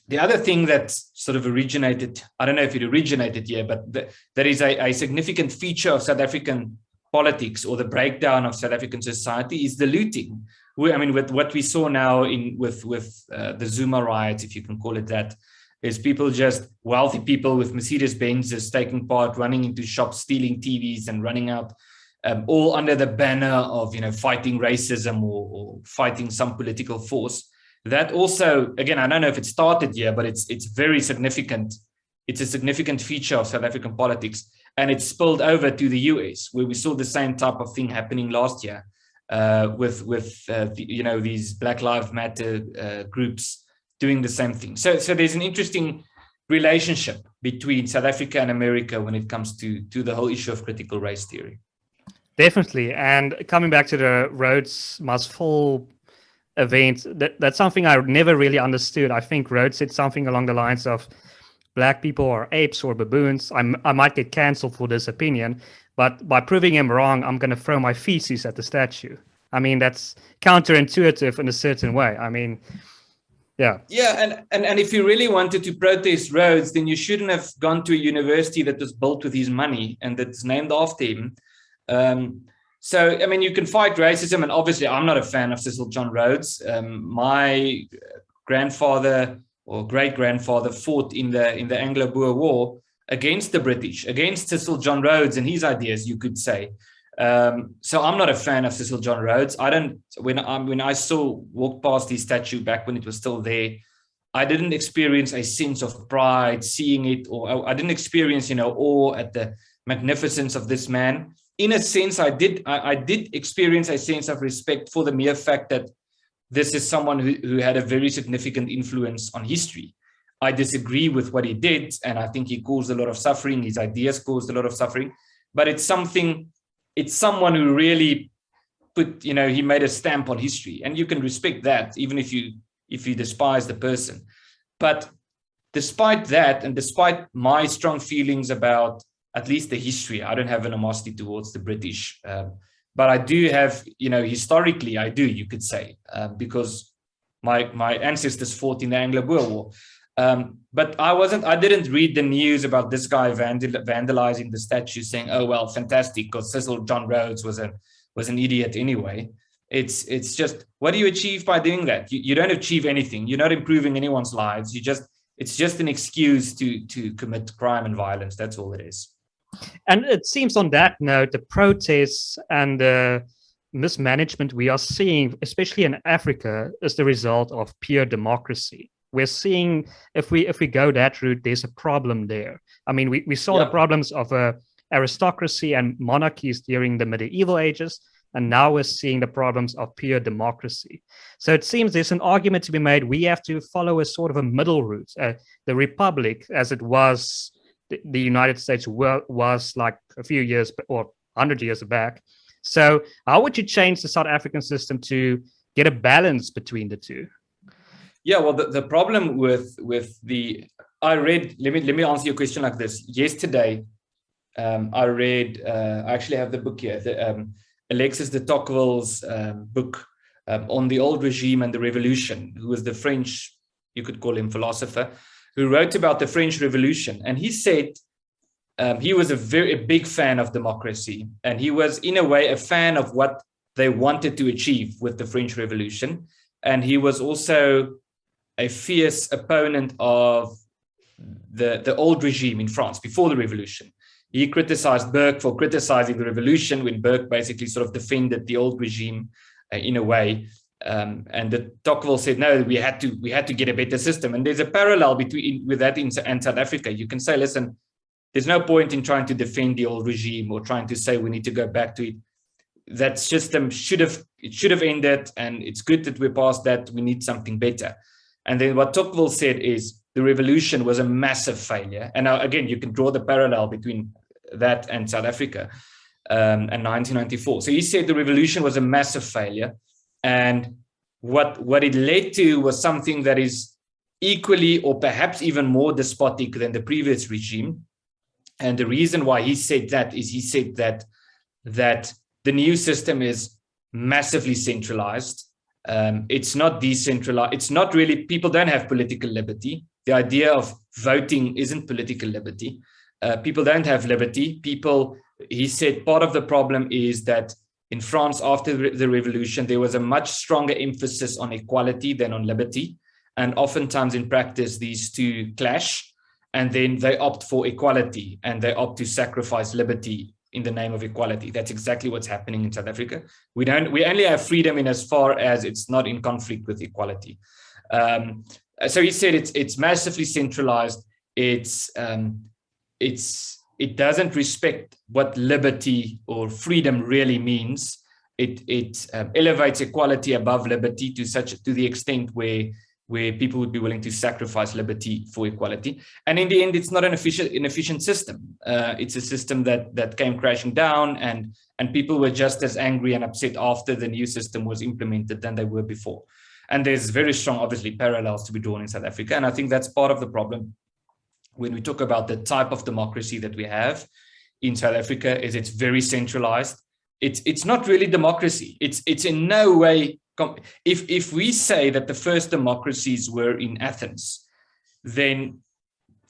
Speaker 1: The other thing that sort of originated, I don't know if it originated here, but that is a significant feature of South African politics or the breakdown of South African society is the looting. With what we saw now with the Zuma riots, if you can call it that, is people, just wealthy people with Mercedes Benzes taking part, running into shops, stealing TVs and running out, all under the banner of fighting racism or fighting some political force. That also, again, I don't know if it started here, but it's very significant. It's a significant feature of South African politics, and it spilled over to the US, where we saw the same type of thing happening last year with these Black Lives Matter groups doing the same thing. So there's an interesting relationship between South Africa and America when it comes to the whole issue of critical race theory.
Speaker 2: Definitely. And coming back to the Rhodes Must Fall event, that's something I never really understood. I think Rhodes said something along the lines of black people are apes or baboons. I might get cancelled for this opinion, but by proving him wrong, I'm going to throw my feces at the statue. I mean, that's counterintuitive in a certain way. I mean, yeah. Yeah,
Speaker 1: and if you really wanted to protest Rhodes, then you shouldn't have gone to a university that was built with his money and that's named after him. So, I mean, you can fight racism, and obviously I'm not a fan of Cecil John Rhodes. My grandfather or great-grandfather fought in the Anglo-Boer War against the British, against Cecil John Rhodes and his ideas, you could say. So I'm not a fan of Cecil John Rhodes. When I walked past his statue back when it was still there, I didn't experience a sense of pride seeing it, or I didn't experience, awe at the magnificence of this man. In a sense, I did experience a sense of respect for the mere fact that this is someone who had a very significant influence on history. I disagree with what he did, and I think he caused a lot of suffering. His ideas caused a lot of suffering, but it's someone who really he made a stamp on history, and you can respect that even if you despise the person. But despite that, and despite my strong feelings about at least the history, I don't have animosity towards the British, but I do have, historically, I do, you could say, because my ancestors fought in the Anglo-Boer War. But I didn't read the news about this guy vandalizing the statue, saying, "Oh well, fantastic," because Cecil John Rhodes was an idiot anyway. It's just, what do you achieve by doing that? You don't achieve anything. You're not improving anyone's lives. It's just an excuse to commit crime and violence. That's all it is.
Speaker 2: And it seems on that note, the protests and the mismanagement we are seeing, especially in Africa, is the result of pure democracy. We're seeing, if we go that route, there's a problem there. I mean, we saw the problems of aristocracy and monarchies during the medieval ages, and now we're seeing the problems of pure democracy. So it seems there's an argument to be made. We have to follow a sort of a middle route. The republic, as it was, the United States was like a few years or 100 years back. So how would you change the South African system to get a balance between the two?
Speaker 1: Yeah, well, the problem with I read, let me answer your question like this. Yesterday, I read, I actually have the book here, Alexis de Tocqueville's book on the old regime and the revolution, who was the French, you could call him philosopher, who wrote about the French Revolution. And he said he was a big fan of democracy. And he was, in a way, a fan of what they wanted to achieve with the French Revolution. And he was also a fierce opponent of the old regime in France before the revolution. He criticized Burke for criticizing the revolution, when Burke basically sort of defended the old regime in a way. And the Tocqueville said, no, we had to get a better system. And there's a parallel with that in South Africa. You can say, listen, there's no point in trying to defend the old regime or trying to say we need to go back to it. That system should have ended, and it's good that we're past that. We need something better. And then what Tocqueville said is the revolution was a massive failure. And now, again, you can draw the parallel between that and South Africa and 1994. So he said the revolution was a massive failure. And what it led to was something that is equally or perhaps even more despotic than the previous regime. And the reason why he said that is he said that the new system is massively centralized. It's not decentralized. It's not really, people don't have political liberty. The idea of voting isn't political liberty. People don't have liberty. He said part of the problem is that in France, after the revolution, there was a much stronger emphasis on equality than on liberty. And oftentimes in practice, these two clash, and then they opt for equality and they opt to sacrifice liberty in the name of equality. That's exactly what's happening in South Africa. We only have freedom in as far as it's not in conflict with equality. So he said it's massively centralized. It doesn't respect what liberty or freedom really means. It elevates equality above liberty to the extent where people would be willing to sacrifice liberty for equality. And in the end, it's not an efficient system. It's a system that came crashing down, and people were just as angry and upset after the new system was implemented than they were before. And there's very strong, obviously, parallels to be drawn in South Africa. And I think that's part of the problem when we talk about the type of democracy that we have in South Africa. Is it's very centralized. It's not really democracy. It's in no way. If we say that the first democracies were in Athens, then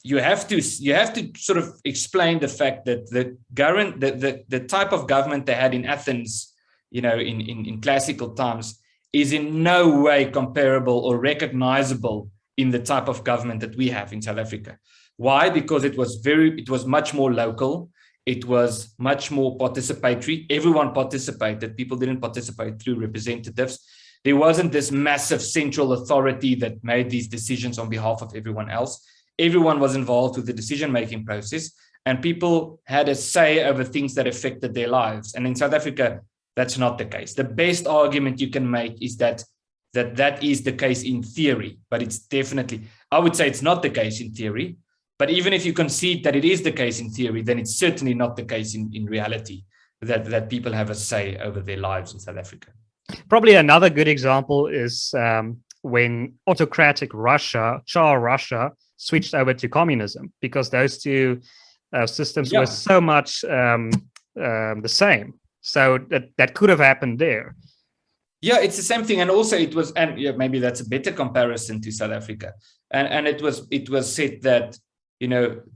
Speaker 1: you have to sort of explain the fact that the type of government they had in Athens, in classical times, is in no way comparable or recognizable in the type of government that we have in South Africa. Why? Because it was much more local. It was much more participatory. Everyone participated. People didn't participate through representatives. There wasn't this massive central authority that made these decisions on behalf of everyone else. Everyone was involved with the decision-making process, and people had a say over things that affected their lives. And in South Africa, that's not the case. The best argument you can make is that is the case in theory, but it's definitely, I would say it's not the case in theory. But even if you concede that it is the case in theory, then it's certainly not the case in reality that people have a say over their lives in South Africa.
Speaker 2: Probably another good example is when autocratic Russia, Tsar Russia, switched over to communism, because those two systems were so much the same. So that could have happened there.
Speaker 1: Yeah, it's the same thing. And also it was, and maybe that's a better comparison to South Africa. And it was said that,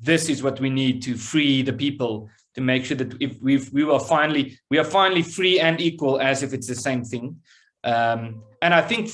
Speaker 1: this is what we need to free the people, to make sure that if we are finally free and equal, as if it's the same thing. And I think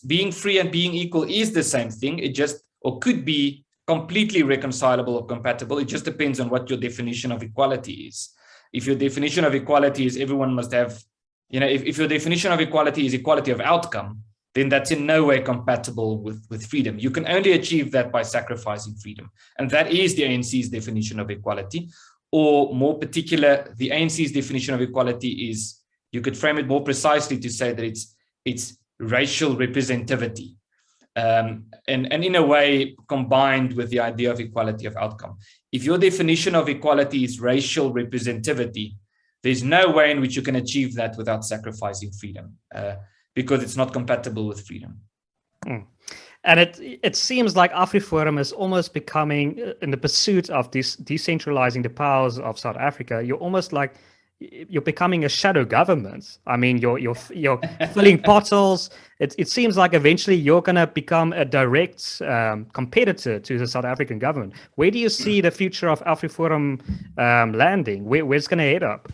Speaker 1: being free and being equal is the same thing. It just, or could be completely reconcilable or compatible. It just depends on what your definition of equality is. If your definition of equality is everyone must have, if your definition of equality is equality of outcome, then that's in no way compatible with freedom. You can only achieve that by sacrificing freedom. And that is the ANC's definition of equality. Or more particular, the ANC's definition of equality is, you could frame it more precisely to say that it's racial representativity. And in a way combined with the idea of equality of outcome. If your definition of equality is racial representativity, there's no way in which you can achieve that without sacrificing freedom, because it's not compatible with freedom.
Speaker 2: And it seems like AfriForum is almost becoming, in the pursuit of this decentralizing the powers of South Africa, you're becoming a shadow government. I mean, you're filling potholes. It seems like eventually you're going to become a direct competitor to the South African government. Where do you see the future of AfriForum landing? Where's it going to head up?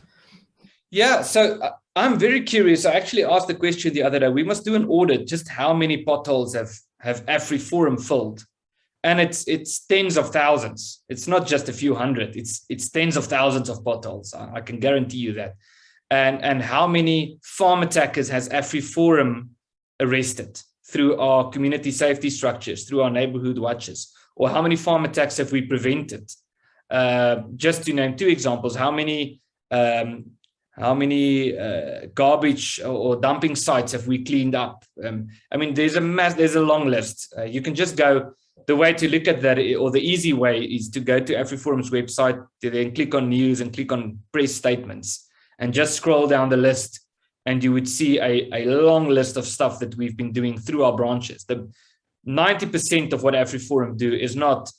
Speaker 1: Yeah, so I'm very curious. I actually asked the question the other day. We must do an audit, just how many potholes have AfriForum filled. And it's tens of thousands. It's not just a few hundred. It's tens of thousands of potholes. I can guarantee you that. And how many farm attackers has AfriForum arrested through our community safety structures, through our neighborhood watches? Or how many farm attacks have we prevented? Just to name two examples, how many garbage or dumping sites have we cleaned up? I mean, there's a long list. You can just go. The way to look at that, or the easy way, is to go to AfriForum's website, to then click on news and click on press statements, and just scroll down the list, and you would see a long list of stuff that we've been doing through our branches. The 90% of what AfriForum do is not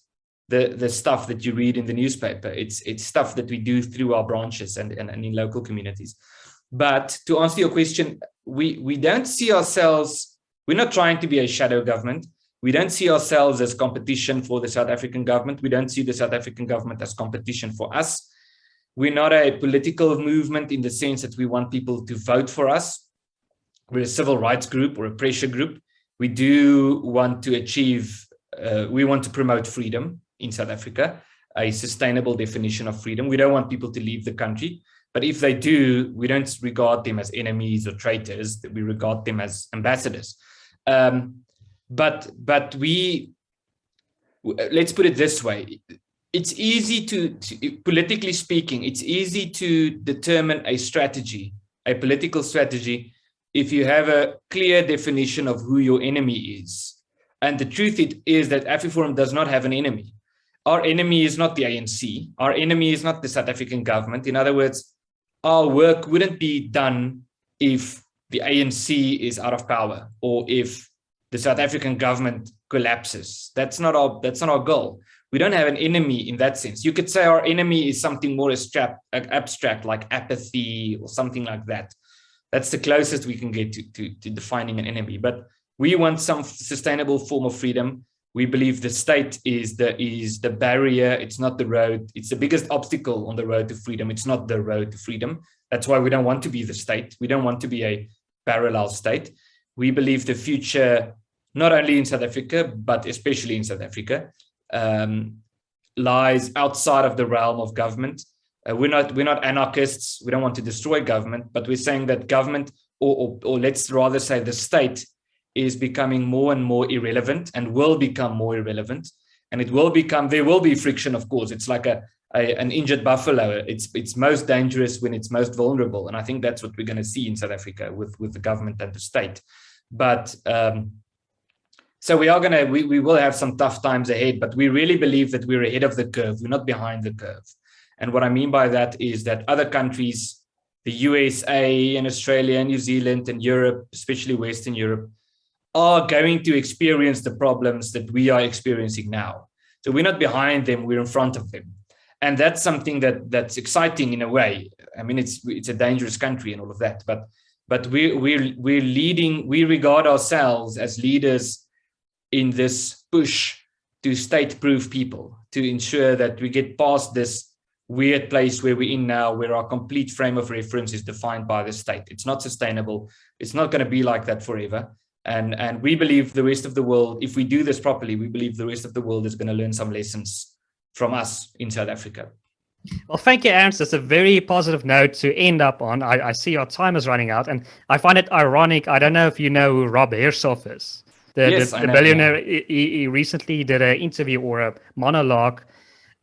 Speaker 1: the stuff that you read in the newspaper. It's stuff that we do through our branches and in local communities. But to answer your question, we don't see ourselves, we're not trying to be a shadow government. We don't see ourselves as competition for the South African government. We don't see the South African government as competition for us. We're not a political movement in the sense that we want people to vote for us. We're a civil rights group or a pressure group. We do want to achieve, we want to promote freedom in South Africa, a sustainable definition of freedom. We don't want people to leave the country. But if they do, we don't regard them as enemies or traitors. We regard them as ambassadors. But we, let's put it this way. It's easy to, politically speaking, it's easy to determine a strategy, a political strategy, if you have a clear definition of who your enemy is. And the truth is that AfriForum does not have an enemy. Our enemy is not the ANC. Our enemy is not the South African government. In other words, our work wouldn't be done if the ANC is out of power or if the South African government collapses. That's not our goal. We don't have an enemy in that sense. You could say our enemy is something more abstract, like apathy or something like that. That's the closest we can get to defining an enemy. But we want some sustainable form of freedom. We believe the state is the barrier. It's not the road. It's the biggest obstacle on the road to freedom. It's not the road to freedom. That's why we don't want to be the state. We don't want to be a parallel state. We believe the future, not only in South Africa, but especially in South Africa, lies outside of the realm of government. We're not anarchists. We don't want to destroy government, but we're saying that government, or let's rather say the state, is becoming more and more irrelevant and will become more irrelevant. And there will be friction, of course. It's like an injured buffalo. It's most dangerous when it's most vulnerable. And I think that's what we're going to see in South Africa with the government and the state. But so we will have some tough times ahead, but we really believe that we're ahead of the curve. We're not behind the curve. And what I mean by that is that other countries, the USA and Australia and New Zealand and Europe, especially Western Europe, are going to experience the problems that we are experiencing now. So we're not behind them, we're in front of them. And that's something that's exciting in a way. I mean, it's a dangerous country and all of that, but we're leading, we regard ourselves as leaders in this push to state-proof people, to ensure that we get past this weird place where we're in now, where our complete frame of reference is defined by the state. It's not sustainable. It's not going to be like that forever. And we believe the rest of the world, if we do this properly, we believe the rest of the world is going to learn some lessons from us in South Africa.
Speaker 2: Well, thank you, Ernst. That's a very positive note to end up on. I see our time is running out, and I find it ironic. I don't know if you know who Rob Hershoff is. The billionaire. He recently did an interview or a monologue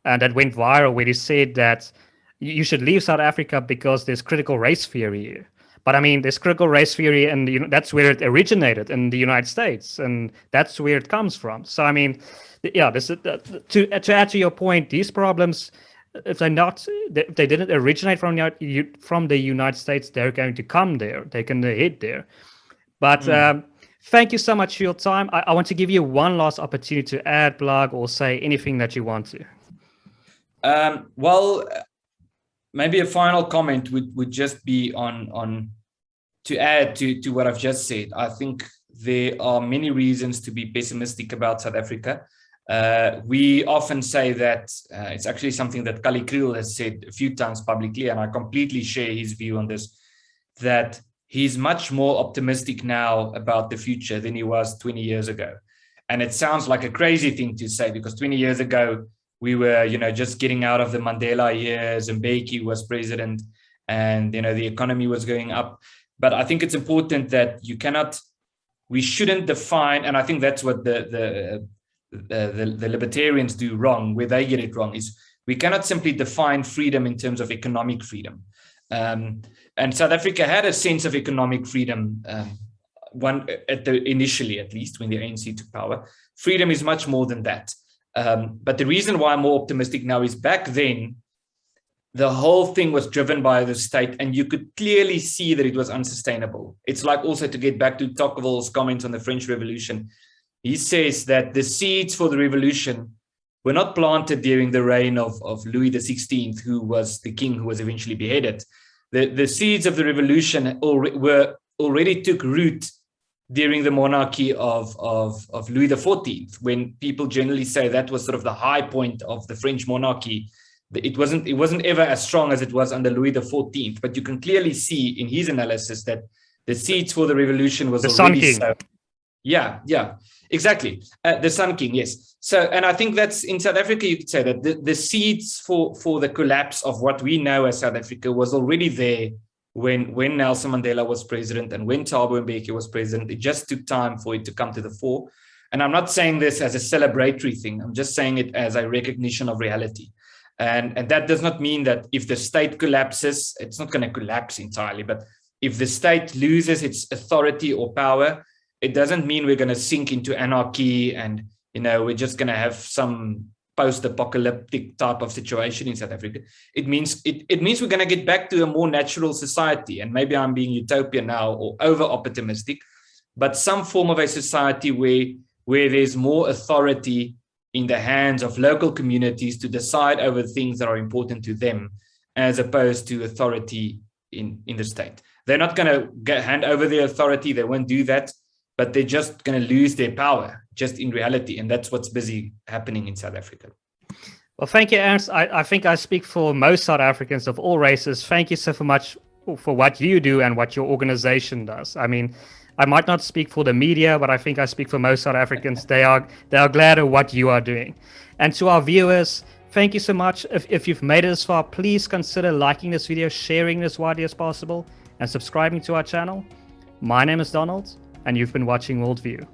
Speaker 2: that went viral where he said that you should leave South Africa because there's critical race theory here. But I mean, there's critical race theory, and that's where it originated in the United States, and that's where it comes from. So I mean, yeah, to add to your point, these problems, if they didn't originate from the United States, they're going to come there. They can head there. But thank you so much for your time. I want to give you one last opportunity to add, plug, or say anything that you want to.
Speaker 1: Well, maybe a final comment would just be on to add to what I've just said. I think there are many reasons to be pessimistic about South Africa. We often say that it's actually something that Kali Kriel has said a few times publicly, and I completely share his view on this, that he's much more optimistic now about the future than he was 20 years ago. And it sounds like a crazy thing to say, because 20 years ago, we were, just getting out of the Mandela years, and Mbeki was president, and, the economy was going up. But I think it's important that we shouldn't define, and I think that's what the libertarians do wrong, where they get it wrong, is we cannot simply define freedom in terms of economic freedom. And South Africa had a sense of economic freedom, initially, at least, when the ANC took power. Freedom is much more than that. But the reason why I'm more optimistic now is back then, the whole thing was driven by the state, and you could clearly see that it was unsustainable. It's like, also to get back to Tocqueville's comments on the French Revolution, he says that the seeds for the revolution were not planted during the reign of Louis XVI, who was the king who was eventually beheaded. The seeds of the revolution already took root during the monarchy of Louis XIV, when people generally say that was sort of the high point of the French monarchy. It wasn't ever as strong as it was under Louis XIV, but you can clearly see in his analysis that the seeds for the revolution was already sown. Yeah, exactly. The Sun King, yes. So, and I think that's in South Africa, you could say that the seeds for the collapse of what we know as South Africa was already there when Nelson Mandela was president and when Thabo Mbeki was president. It just took time for it to come to the fore. And I'm not saying this as a celebratory thing. I'm just saying it as a recognition of reality. And that does not mean that if the state collapses, it's not going to collapse entirely. But if the state loses its authority or power, it doesn't mean we're going to sink into anarchy and, we're just going to have some post-apocalyptic type of situation in South Africa. It means we're going to get back to a more natural society. And maybe I'm being utopian now or over-optimistic, but some form of a society where there's more authority in the hands of local communities to decide over things that are important to them, as opposed to authority in the state. They're not going to hand over their authority. They won't do that, but they're just going to lose their power just in reality. And that's what's busy happening in South Africa.
Speaker 2: Well, thank you, Ernst. I think I speak for most South Africans of all races. Thank you so much for what you do and what your organization does. I mean, I might not speak for the media, but I think I speak for most South Africans. They are glad of what you are doing. And to our viewers, thank you so much. If you've made it this far, please consider liking this video, sharing this widely as possible, and subscribing to our channel. My name is Donald, and you've been watching WorldView.